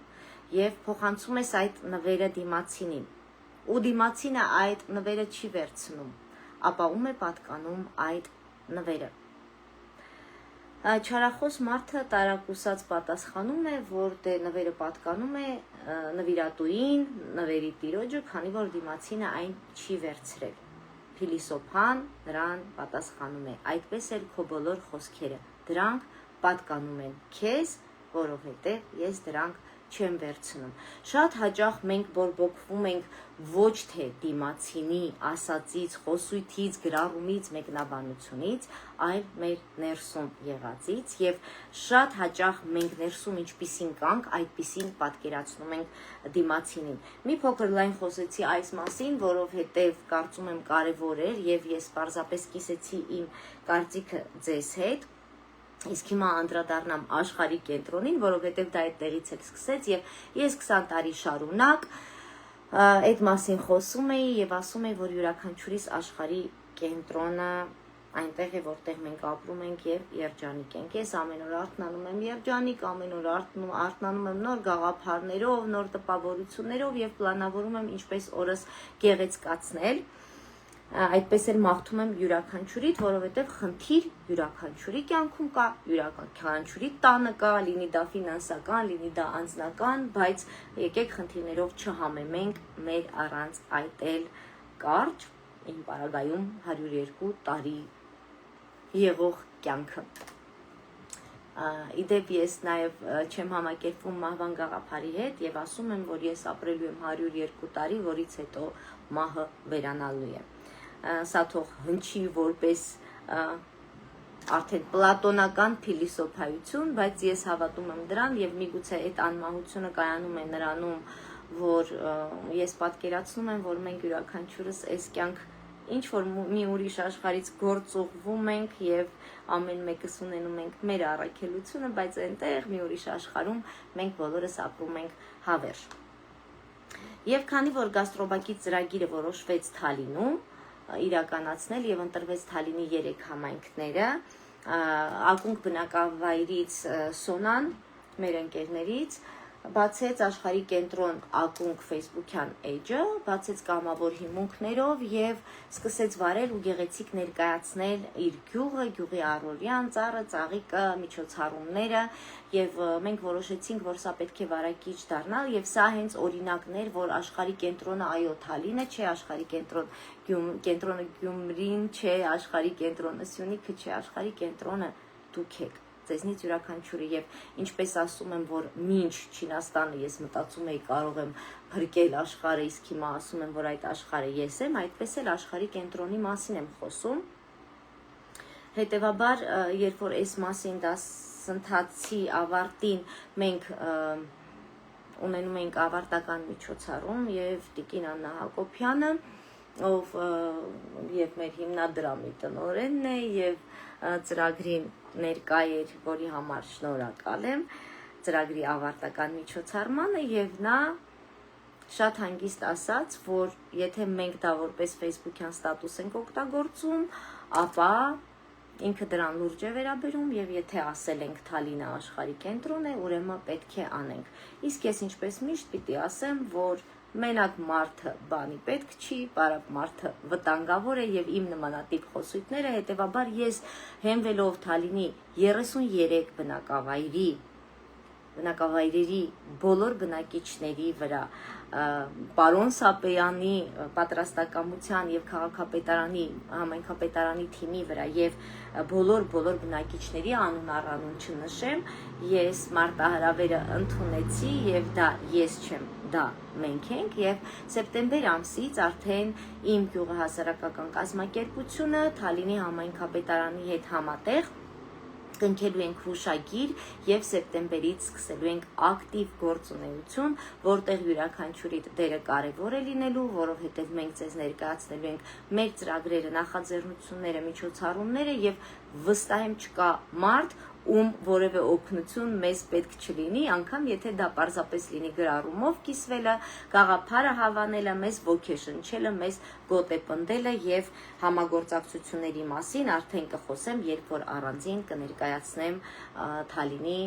եւ փոխանցում ես այդ նվերը դիմացինին ու դիմացինը այդ նվերը չի վերցնում, ապա ում է պատկանում այդ նվերը։ Չարախոս մարդը տարակուսած պատասխանում է, որ դե նվերը պատկանում է նվիրատուին, նվերի տիրոջը, քանի որ դիմացինը այն չի վերցրել։ Փիլիսոփան նրան պատասխանում է, այդպես էլ քո բոլոր խոսքերը, դրանք պատկանում են քեզ, որովհետև ես դրանք չեմ վերցնում։ Շատ հաճախ մենք բորբոքվում ենք ոչ թե դիմացինի ասածից, խոսույթից, գրառումից, մեկնաբանությունից, այլ մեր ներսում եղածից եւ շատ հաճախ մենք ներսում ինչպիսին կանք, այդպիսին պատկերացնում ենք դիմացինին։ Մի փոքր լայն խոսեցի այս մասին, որովհետեւ կարծում եմ կարեւոր էր եւ ես պարզապես կիսեցի իմ կարծիքը ձեզ հետ։ Իսկ հիմա անդրադառնամ աշխարհի կենտրոնին, որովհետև դա այդտեղից էլ սկսեց եւ ես 20 տարի շարունակ այդ մասին խոսում էի եւ ասում էի, որ յուրաքանչյուրիս աշխարհի կենտրոնը այնտեղ է, որտեղ մենք ապրում ենք եւ երջանիկ ենք։ Ես ամեն օր արթնանում եմ երջանիկ, ամեն օր արթնանում եմ նոր գաղափարներով, նոր տպավորություններով եւ պլանավորում եմ ինչպես օրս գեղեցկացնել։ Այդպես էլ մաղթում եմ յուրաքանչյուրիդ, որովհետև խնդիր յուրաքանչյուրի կյանքում կա, յուրաքանչյուրի տանը կա, լինի դա ֆինանսական, լինի դա անձնական, բայց եկեք խնդիրներով չհամեմենք մեր առանց այդ էլ կարճ, իմ պարագայում 102 տարի եղող կյանքը։ Իդեպ ես նաև չեմ համակերպվում մահվան գաղափարի հետ եւ ասում եմ, որ ես ապրելու եմ 102 տարի, որից հետո մահը վերանալու է։ Սա թող հնչի որպես արդեն պլատոնական փիլիսոփայություն, բայց ես հավատում եմ դրան եւ միգուցե այդ անմահությունը կայանում է նրանում, որ ես պատկերացնում եմ, որ մենք յուրաքանչյուրս այս կյանք ինչ որ մի ուրիշ աշխարհից գործուղվում ենք եւ ամեն մեկս ունենում ենք մեր առաքելությունը, բայց այնտեղ մի ուրիշ աշխարհում մենք բոլորս ապրում ենք հավերժ։ Եվ քանի որ գաստրոբակի ծրագիրը որոշվեց Թալինում իրականացնել եւ ընտրվեց Թալինի 3 համայնքները, ակունք բնակավայրից Սոնան, մեր ընկերներից, բացեց աշխարհի կենտրոն ակունք Facebook-յան էջը, բացեց կամավոր հիմունքներով եւ սկսեց վարել ու գեղեցիկ ներկայացնել իր գյուղը, գյուղի առօրյան, ծառը, ծաղիկը, միջոցառումները եւ մենք որոշեցինք, որ սա պետք է վարակիչ դառնալ եւ սա հենց օրինակներ, որ աշխարհի կենտրոնը այո Թալինը չէ, աշխարհի կենտրոնը Գյումրին չէ, աշխարհի կենտրոնը Սյունիքը չէ, աշխարհի կենտրոնը դուք եք։ Ձեզնից յուրաքանչյուրը եւ ինչպես ասում եմ, որ մինչ Չինաստանը ես մտածում էի կարող եմ փրկել աշխարհը, իսկ հիմա ասում եմ, որ այդ աշխարհը ես եմ, այդպես էլ աշխարհի կենտրոնի մասին եմ խոսում։ Հետևաբար, երբ որ այս մասին դասընթացի ավարտին մենք ունենում ենք ավարտական միջոցառում եւ Տիկին Աննա Հակոբյանը, ով եւ մեր հիմնադրամի տնօրենն է եւ ծրագրին ներկա էր, որի համար շնորհակալ եմ ծրագրի ավարտական միջոցառմանը եւ նա շատ հանգիստ ասաց, որ եթե մենք դա որպես Facebook-յան ստատուս ենք օգտագործում, ապա ինքը դրան լուրջ է վերաբերում եւ եթե ասել ենք Թալինը աշխարհի կենտրոն է, ուրեմն պետք է անենք։ Իսկ ես ինչպես միշտ պիտի ասեմ, որ մենակ մարդը բանի պետք չի, բարակ մարդը վտանգավոր է եւ իմ նմանատիպ խոսույթները, հետեւաբար ես հենվելով Թալինի 33 բնակավայրերի բոլոր բնակիչների վրա, պարոն Սապեյանի պատրաստակամության եւ քաղաքապետարանի համայնքապետարանի թիմի վրա եւ բոլոր բնակիչների անուն առանուն չնշեմ, ես մարտահրավերը ընդունեցի եւ դա ես չեմ, դա մենք ենք եւ սեպտեմբեր ամսից արդեն իմ գյուղը հասարակական կազմակերպությունը Թալինի համայնքապետարանի հետ համատեղ կնքելու ենք հուշագիր եւ սեպտեմբերից սկսելու ենք ակտիվ գործունեություն, որտեղ յուրաքանչյուրի դերը կարեւոր է լինելու, որովհետեւ մենք ձեզ ներկայացնելու ենք մեր ծրագրերը, նախաձեռնությունները, միջոցառումները եւ վստահ եմ չկա մարդ, ում որևէ օգնություն մեզ պետք չլինի, անգամ եթե դա պարզապես լինի գրառումով կիսվելը, գաղափարը հավանելը, մեզ ոգեշնչելը, մեզ գոտեպնդելը եւ համագործակցությունների մասին արդեն կխոսեմ, երբ որ առանձին կներկայացնեմ Թալինի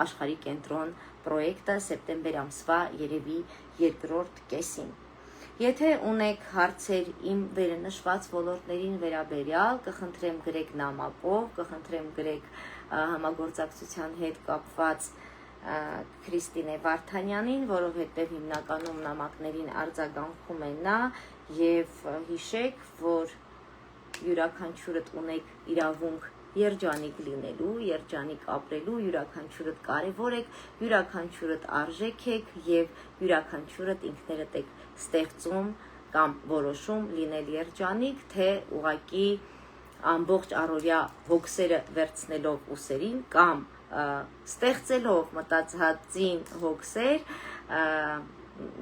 աշխարհի կենտրոն պրոյեկտը սեպտեմբեր ամսվա երևի երկրորդ կեսին։ Եթե ունեք հարցեր իմ վերնշված ոլորտներին վերաբերյալ, կխնդրեմ գրեք նամակով, կխնդրեմ գրեք համագործակցության հետ կապված Քրիստինե Վարդանյանին, որովհետև հիմնականում նամակներին արձագանքում է նա եւ հիշեք, որ յուրաքանչյուրդ ունեք իրավունք երջանիկ լինելու, երջանիկ ապրելու, յուրաքանչյուրդ կարևոր եք, յուրաքանչյուրդ արժեք եք եւ յուրաքանչյուրդ ինքներդ եք ստեղծում կամ որոշում լինել երջանիկ, թե ուղակի ամբողջ առօրյա հոգսերը վերցնելով ուսերին կամ ստեղծելով մտածածին հոգսեր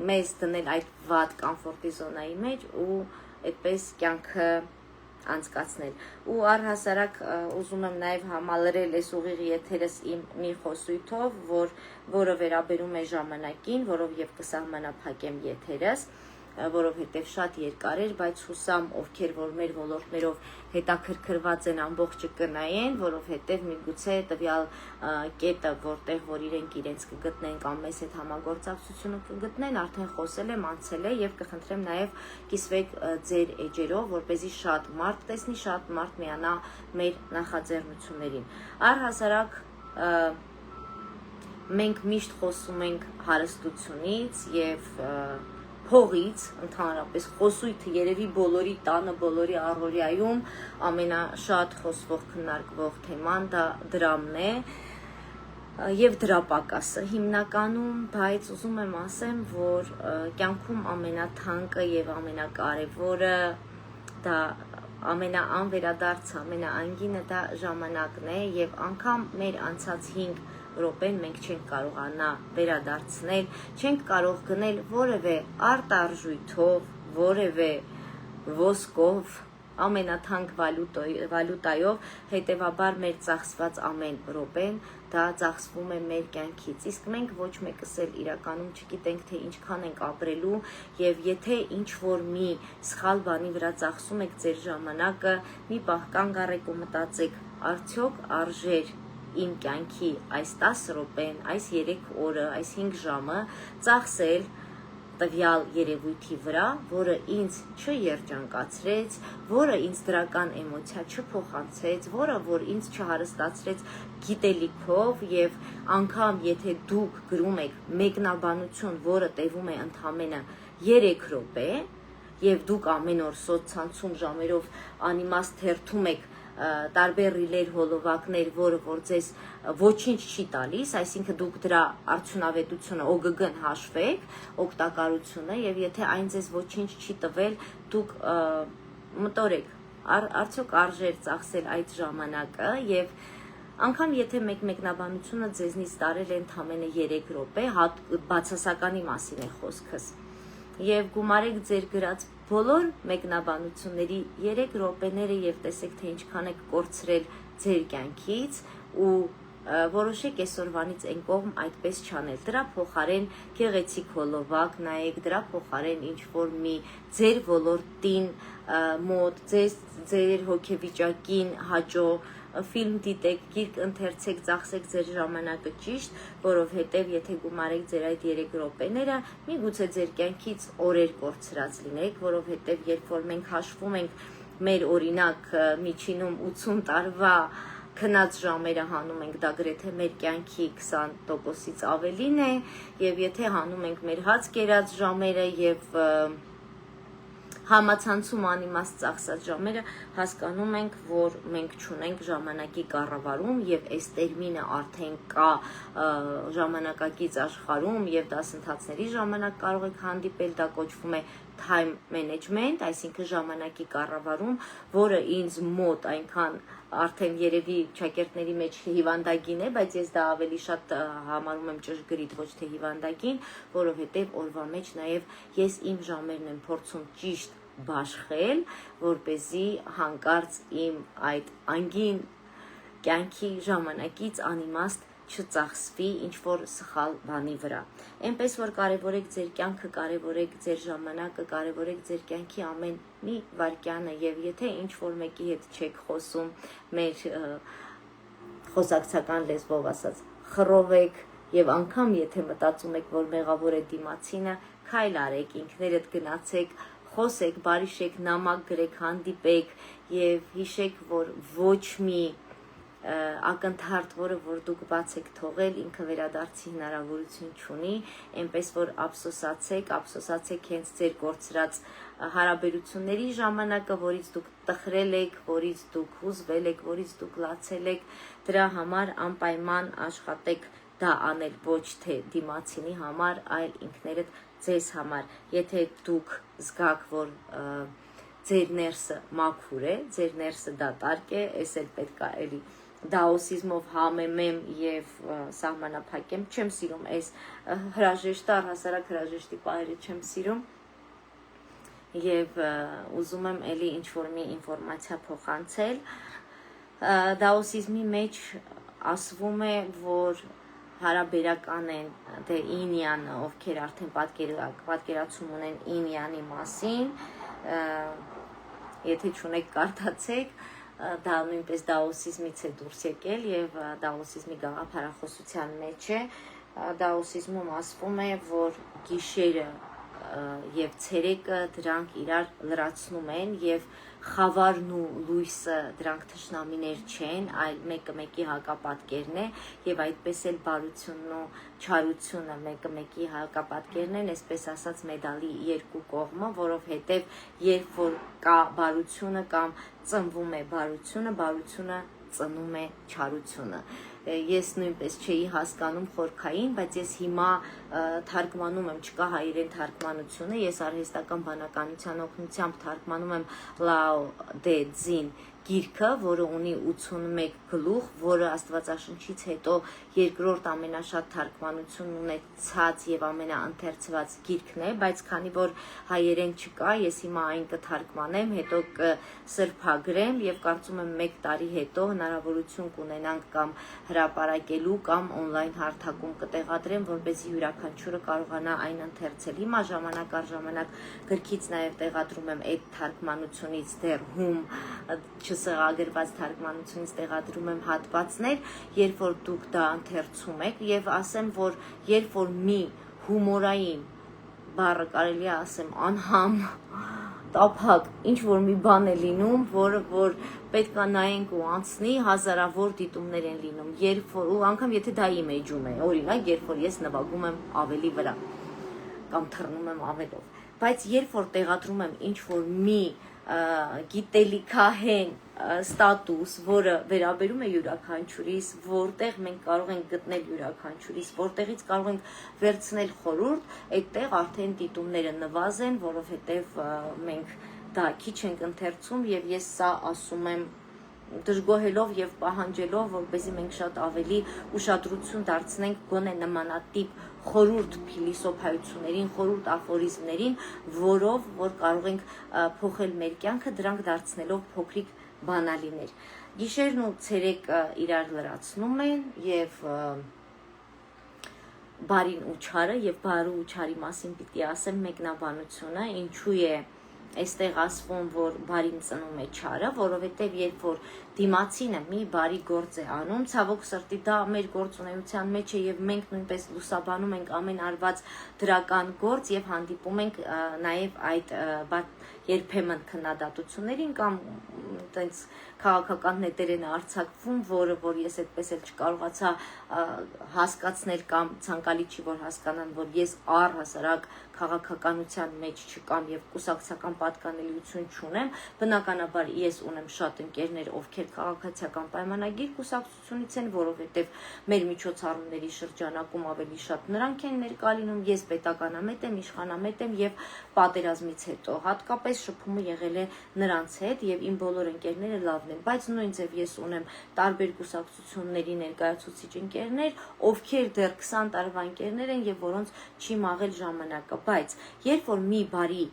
մեզ դնել այդ վատ կոմֆորտի զոնայի մեջ ու այդպես կյանքը անցկացնել ու առհասարակ ուզում եմ նաև համալրել այս ուղիղ եթերս իմ մի խոսույթով, որը վերաբերում է ժամանակին, որով եւ կսահմանափակեմ եթերս, որովհետև շատ երկար էր, բայց հուսամ ովքեր որ մեր ոլորտներով հետաքրքրված են ամբողջը կնայեն, որովհետև միգուցե տվյալ կետը, որտեղ որ իրենց կգտնեն կամ մեզ հետ համագործակցությունը կգտնեն, արդեն խոսել եմ, անցել է եւ կխնդրեմ նաեւ կիսվեք ձեր էջերով, որպեսզի շատ մարդ տեսնի, շատ մարդ միանա մեր նախաձեռնություններին։ Առհասարակ մենք միշտ խոսում ենք հարստությունից եւ փողից, ընդհանրապես խոսույթը երևի բոլորի տանը, բոլորի առօրյայում ամենաշատ խոսվող քննարկվող թեման դա դրամն է եւ դրա պակասը հիմնականում, բայց ուզում եմ ասեմ, որ կյանքում ամենաթանկը եւ ամենակարևորը դա ամենաանվերադարձը, ամենաանգինը դա ժամանակն է եւ անգամ մեր անցած 5 րոպեն մենք չենք կարողանա վերադարձնել, չենք կարող գնել որևէ արտարժույթով, որևէ ոսկով, ամենաթանկ վալյուտայով, հետևաբար մեր ծախսված ամեն րոպեն դա ծախսվում է մեր կյանքից, իսկ մենք ոչ մեկս էլ իրականում չգիտենք, թե ինչքան ենք ապրելու եւ եթե ինչ-որ մի սխալ բանի վրա ծախսում եք ձեր ժամանակը, մի պահ կանգ առեք ու մտածեք, արդյոք արժեր իմ կյանքի այս 10 րոպեն, այս 3 օրը, այս 5 ժամը ծախսել տվյալ երևույթի վրա, որը ինձ չերջանկացրեց, որը ինձ դրական էմոցիա չփոխանցեց, որը որ ինձ չհարստացրեց գիտելիքով եւ անգամ եթե դուք գրում եք մեկնաբանություն, որը տևում է ընդամենը 3 րոպե եւ դուք ամեն օր սոցցանցում ժամերով անիմաստ թերթում եք տարբեր ռիլեր, հոլովակներ, որը որ ձեզ ոչինչ չի տալիս, այսինքն դուք դրա արդյունավետությունը OGG-ն հաշվեք, օգտակարությունը եւ եթե այն ձեզ ոչինչ չի տվել, դուք մտորեք, արդյոք արժեր ծախսել այդ ժամանակը եւ անգամ եթե մեկնաբանությունը ձեզնից տարել է ընդամենը 3 րոպե, բացասականի մասին է խոսքս եւ գումարեք ձեր գրած բոլոր մեկնաբանությունների 3 րոպեները եւ տեսեք թե ինչքան եք կորցրել ձեր կյանքից ու որոշեք այսօրվանից այն կողմ այդպես չանել։ Դրա փոխարեն գեղեցիկ հոլովակ նայեք, դրա փոխարեն ինչ որ մի ձեր ոլորտին մոտ, ձեր հոգեվիճակին հաճո ֆիլմ դիտեք, գիրք ընթերցեք, ծախսեք ձեր ժամանակը ճիշտ, որովհետև եթե գումարեք ձեր այդ 3 րոպեները, միգուցե ձեր կյանքից օրեր կորցրած լինեք, որովհետև երբ որ մենք հաշվում ենք մեր օրինակ միջինում 80 տարվա քնած ժամերը հանում ենք, դա գրեթե մեր կյանքի 20%-ից ավելին է, եւ եթե հանում ենք մեր հաց կերած ժամերը եւ համացանցում անիմաստ ծախսած ժամերը, հասկանում ենք, որ մենք չունենք ժամանակի կառավարում եւ այս տերմինը արդեն կա ժամանակակից աշխարհում եւ դասընթացների ժամանակ կարող եք հանդիպել, դա կոչվում է time management, այսինքն ժամանակի կառավարում, որը ինձ մոտ այնքան արդեն երևի շակերտների մեջ հիվանդագին է, բայց ես դա ավելի շատ համարում եմ ճշգրիտ, ոչ թե հիվանդագին, որովհետև օրվա մեջ նաև ես իմ ժամերն եմ փորձում ճիշտ բաշխել, որպեսզի հանկարծ իմ այդ անգին կյանքի ժամանակից անիմաստ չծախսվի ինչ-որ սխալ բանի վրա։ Էնպես որ կարևորեք ձեր կյանքը, կարևորեք ձեր ժամանակը, կարևորեք ձեր կյանքի ամեն մի վայրկյանը եւ եթե ինչ-որ մեկի հետ չեք խոսում, մեր խոսակցական լեզվով ասած, խռովեք եւ անգամ եթե մտածում եք, որ մեղավոր է դիմացինը, քայլ արեք, ինքներդ գնացեք, խոսեք, բարիշեք, նամակ գրեք, հանդիպեք եւ հիշեք, որ ոչ մի ակնթարթ, որը որ դուք բաց եք թողել, ինքը վերադարձի հնարավորություն չունի, այնպես որ ափսոսացեք հենց ձեր կորցրած հարաբերությունների ժամանակը, որից դուք տխրել եք, որից դուք հուզվել եք, որից դուք լացել եք, դրա համար անպայման աշխատեք դա անել ոչ թե դիմացինի համար, այլ ինքներդ ձեզ համար, եթե դուք զգաք, որ ձեր ներսը մաքուր է, ձեր ներսը դատարկ է, ես էլ պետք է էլի դաոսիզմով համեմեմ եւ սահմանափակեմ, չեմ սիրում այս հրաժեշտը, առհասարակ հրաժեշտի պահերը չեմ սիրում եւ ուզում եմ էլի ինչ-որ մի ինֆորմացիա փոխանցել։ Դաոսիզմի մեջ ասվում է, որ հարաբերական են դե ինյանը, ովքեր արդեն պատկերացում ունեն ինյանի մասին, եթե չունեք կարդացեք, դա նույնպես դաոսիզմից է դուրս եկել եւ դաոսիզմի գաղափարախոսության մեջ է։ Դաոսիզմում ասվում է, որ գիշերը եւ ցերեկը դրանք իրար լրացնում են եւ խավարն ու լույսը դրանք թշնամիներ չեն, այլ մեկը մեկի հակապատկերն է եւ այդպես էլ բարությունն ու չարությունը մեկը մեկի հակապատկերն են, այսպես ասած մեդալի երկու կողմը, որովհետեւ երբ որ կա բարությունը կամ ծնվում է բարությունը, բարությունը ծնում է չարությունը։ Ես նույնպես չէի հասկանում խորքային, բայց ես հիմա թարգմանում եմ, չկա հայերեն թարգմանությունը, ես արհեստական բանականության օգնությամբ թարգմանում եմ Լաո Դե Ձին գիրքը, որը ունի 81 գլուխ, որը Աստվածաշնչից հետո երկրորդ ամենաշատ թարգմանություն ունեցած եւ ամենաընթերցված գիրքն է, բայց քանի որ հայերեն չկա, ես հիմա այն կթարգմանեմ, հետո կսրբագրեմ եւ կարծում եմ 1 տարի հետո հնարավորություն կունենանք կամ հրապարակելու կամ on-line հարթակում կտեղադրեմ, որպեսզի յուրաքանչյուրը կարողանա այն ընթերցել։ Հիմա ժամանակ առ ժամանակ գրքից նաեւ տեղադրում եմ այդ թարգմանությունից դեռ հում չսեղագրված թարգմանությունից տեղադրում եմ հատվածներ, երբ որ դուք դա ընթերցում եք եւ ասեմ, որ երբ որ մի հումորային բառը կարելի է ասեմ անհամ տափակ ինչ որ մի բան է լինում, որ պետք է նայենք ու անցնի, հազարավոր դիտումներ են լինում, երբ որ ու անգամ եթե դա իմ էջում է, օրինակ երբ որ ես նվագում եմ ավելի վրա կամ թռնում եմ ավելով, բայց երբ որ տեղադրում եմ ինչ որ մի գիտելիքահեն ստատուս, որը վերաբերում է յուրաքանչյուրիս, որտեղ մենք կարող ենք գտնել յուրաքանչյուրիս, որտեղից կարող ենք վերցնել խորհուրդ, այդտեղ արդեն դիտումները նվազեն, որովհետև մենք դա քիչ ենք ընթերցում եւ ես սա ասում եմ դժգոհելով եւ պահանջելով, որպեսզի մենք շատ ավելի ուշադրություն դարձնենք գոնե նմանատիպ խորհուրդ փիլիսոփայություններին, խորհուրդ աֆորիզմներին, որով որ կարող ենք փոխել մեր կյանքը, դրանք դարձնելով փոքրիկ բանալիներ։ Գիշերն ու ցերեկը իրար լրացնում են եւ բարին ու չարը եւ բարու ու չարի մասին պիտի ասեմ մեկնաբանությունը, ինչու է այստեղ ասվում, որ բարին ծնում է չարը, որովհետև երբ որ դիմացինը մի բարի գործ է անում, ցավոք սրտի դա մեր գործունեության մեջ է եւ մենք նույնպես լուսաբանում ենք ամեն արված դրական գործ եւ հանդիպում ենք նաեւ այդ երբեմն քննադատություններին կամ այտենց քաղաքական նետեր են արձակվում, որ ես այդպես էլ չկարողացա հասկացնել կամ ցանկալի չի որ հասկանան, որ ես առհասարակ քաղաքականության մեջ չկամ եւ կուսակցական պատկանելիություն չունեմ, բնականաբար ես ունեմ շատ ընկերներ, ովքեր քաղաքացիական պայմանագիր կուսակցությունից են, որովհետեւ մեր միջոցառումների շրջանակում ավելի շատ նրանք են ներկա լինում, ես պետականամետ եմ, իշխանամետ եմ եւ պատերազմից հետո հատկապես շփումը եղել է նրանց հետ եւ իմ բոլոր ընկերները լավն են, բայց նույն ձև ես ունեմ տարբեր կուսակցությունների ներկայացուցիչ ընկերներ, ովքեր դեռ 20 տարվա ընկերներ են եւ որոնց չի մաղել ժամանակը, բայց երբ որ մի բարի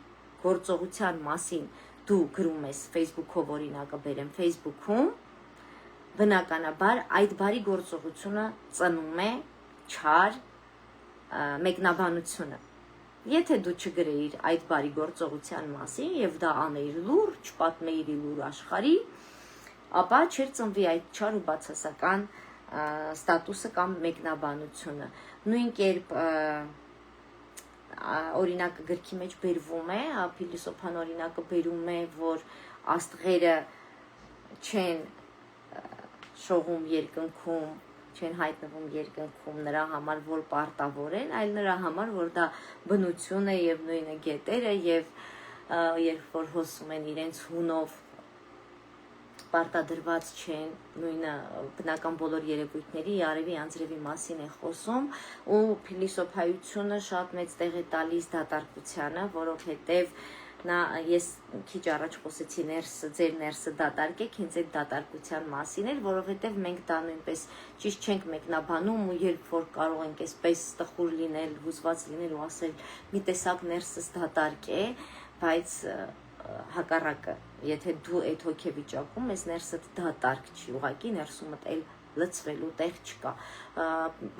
գործողության մասին դու գրում ես Facebook-ով օրինակը բերեմ Facebook-ում, բնականաբար այդ բարի գործողությունը ծնում է չար մեկնաբանությունը։ Եթե դու չգրեիր այդ բարի գործողության մասին եւ դա անեիր լուրջ, պատմեիր լուր աշխարհի, ապա չէր ծնվի այդ չար ու բացասական ստատուսը կամ մեկնաբանությունը։ Նույն կերպ օրինակը գրքի մեջ բերվում է, փիլիսոփան օրինակը բերում է, որ աստղերը չեն շողում երկնքում, չեն հայտնվում երկնքում նրա համար, որ պարտավոր են, այլ նրա համար, որ դա բնություն է եւ նույնը գետերը եւ երբ որ հոսում են իրենց հունով պարտադրված չեն, նույնը բնական բոլոր երևույթների արևի անձրևի մասին է խոսում ու փիլիսոփայությունը շատ մեծ տեղ է տալիս դատարկությանը, որովհետև ես քիչ առաջ խոսեցի ձեր ներսը դատարկեք, հենց այդ դատարկության մասին էր, որովհետև մենք դա նույնպես ճիշտ չենք մեկնաբանում ու երբ որ կարող ենք այսպես տխուր լինել, հուզված լինել ու ասել մի տեսակ ներսս դատարկ է, բայց հակառակը, եթե դու այդ հոգեվիճակում ես, ներսդ դատարկ չի, ուղղակի ներսումդ էլ լցվելու տեղ չկա։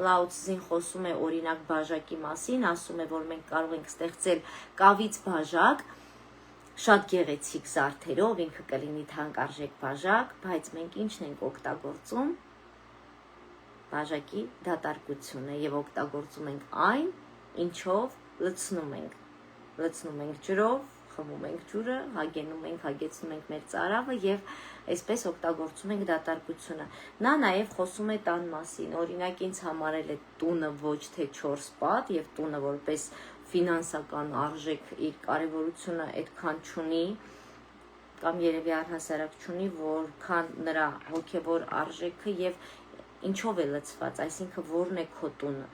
Լաո Ցզին խոսում է օրինակ բաժակի մասին, ասում է, որ մենք կարող ենք ստեղծել կավից բաժակ, շատ գեղեցիկ զարդերով, ինքը կլինի թանկարժեք բաժակ, բայց մենք ինչն ենք օգտագործում, բաժակի դատարկությունը, եւ օգտագործում ենք այն, ինչով լցնում ենք ջրով, խմում ենք ջուրը, հագեցնում ենք մեր ծարավը եւ այսպես օգտագործում ենք դատարկությունը։ Նա նաեւ խոսում է տան մասին, օրինակ ինձ համարել է տունը ոչ թե 4 պատ եւ տունը որպես ֆինանսական արժեք իր կարեւորությունը այդքան չունի, կամ երևի առհասարակ չունի, որքան նրա հոգեվոր արժեքը եւ ինչով է լցված, այսինքն որն է քո տունը,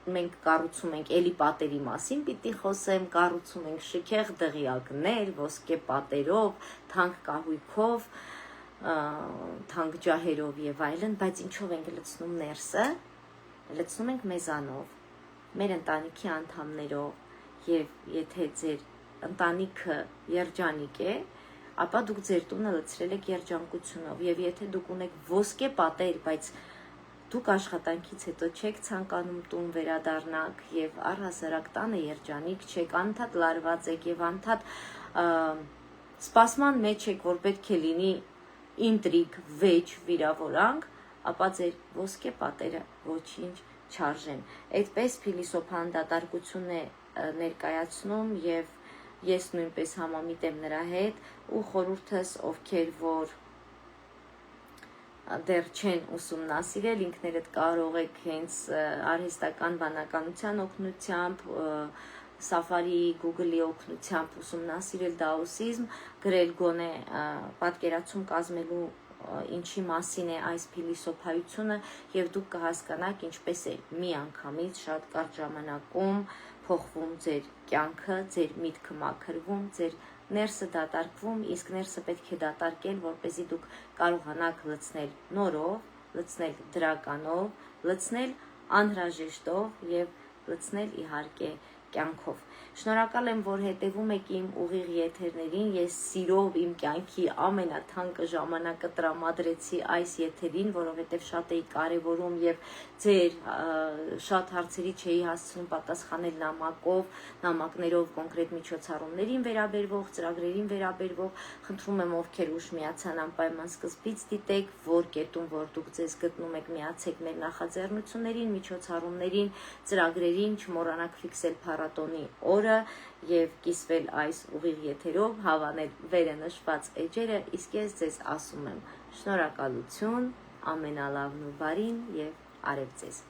մենք կառուցում ենք էլի պատերի մասին, պիտի խոսեմ, կառուցում ենք շքեղ դղյակներ, ոսկե պատերով, թանկ կահույքով, թանկ ջահերով եւ այլն, բայց ինչով ենք լցնում ներսը, լցնում ենք մեզանով, մեր ընտանիքի անդամներով եւ եթե ձեր ընտանիքը երջանիկ է, ապա դուք ձեր տունը լցրել եք երջանկությունով եւ եթե դուք ունեք ոսկե պատեր, բայց դուք աշխատանքից հետո չեք ցանկանում տուն վերադառնաք եւ առհասարակ տանը երջանիկ չեք, անդադ լարված եք եւ անդադ սպասման մեջ եք, որ պետք է լինի ինտրիգ, վեճ, վիրավորանք, ապա ձեր ոսկե պատերը ոչինչ չարժեն։ Այդպես փիլիսոփան դատարկությունն է ներկայացնում եւ ես նույնպես համամիտ եմ նրա հետ ու խորհուրդս ովքեր որ դեռ չեն ուսումնասիրել, ինքներդ կարող եք հենց արհեստական բանականության օգնությամբ, Safari, Google-ի օգնությամբ ուսումնասիրել դաոսիզմ, գրել գոնե պատկերացում կազմելու ինչի մասին է այս փիլիսոփայությունը եւ դուք կհասկանաք ինչպես է մի անգամից շատ կարճ ժամանակում փոխվում ձեր կյանքը, ձեր միտքը մաքրվում, ձեր ներսը դատարկվում, իսկ ներսը պետք է դատարկել, որպեսզի դուք կարողանաք լցնել նորով, լցնել դրականով, լցնել անհրաժեշտով եւ լցնել իհարկե կյանքով։ Շնորհակալ եմ, որ հետևում եք իմ ուղիղ եթերներին, ես սիրով իմ կյանքի ամենաթանկը ժամանակը տրամադրեցի այս եթերին, որովհետև շատ էի կարևորում եւ ձեր շատ հարցերի չէի հասցնում պատասխանել նամակներով կոնկրետ միջոցառումներին վերաբերվող, ծրագրերին վերաբերվող, խնդրում եմ ովքեր ուշ միացան անպայման սկզբից դիտեք, որ կետում որ դուք ձեզ գտնում եք, միացեք մեր նախաձեռնություններին, միջոցառումներին, ծրագրերին, չմոռանաք ֆիքսել փառատոնի օրը եւ կիսվել այս ուղիղ եթերով, հավանել վերը նշված էջերը, իսկ ես ձեզ ասում եմ շնորհակալություն, ամենալավն ու բարին եւ արև ձեզ։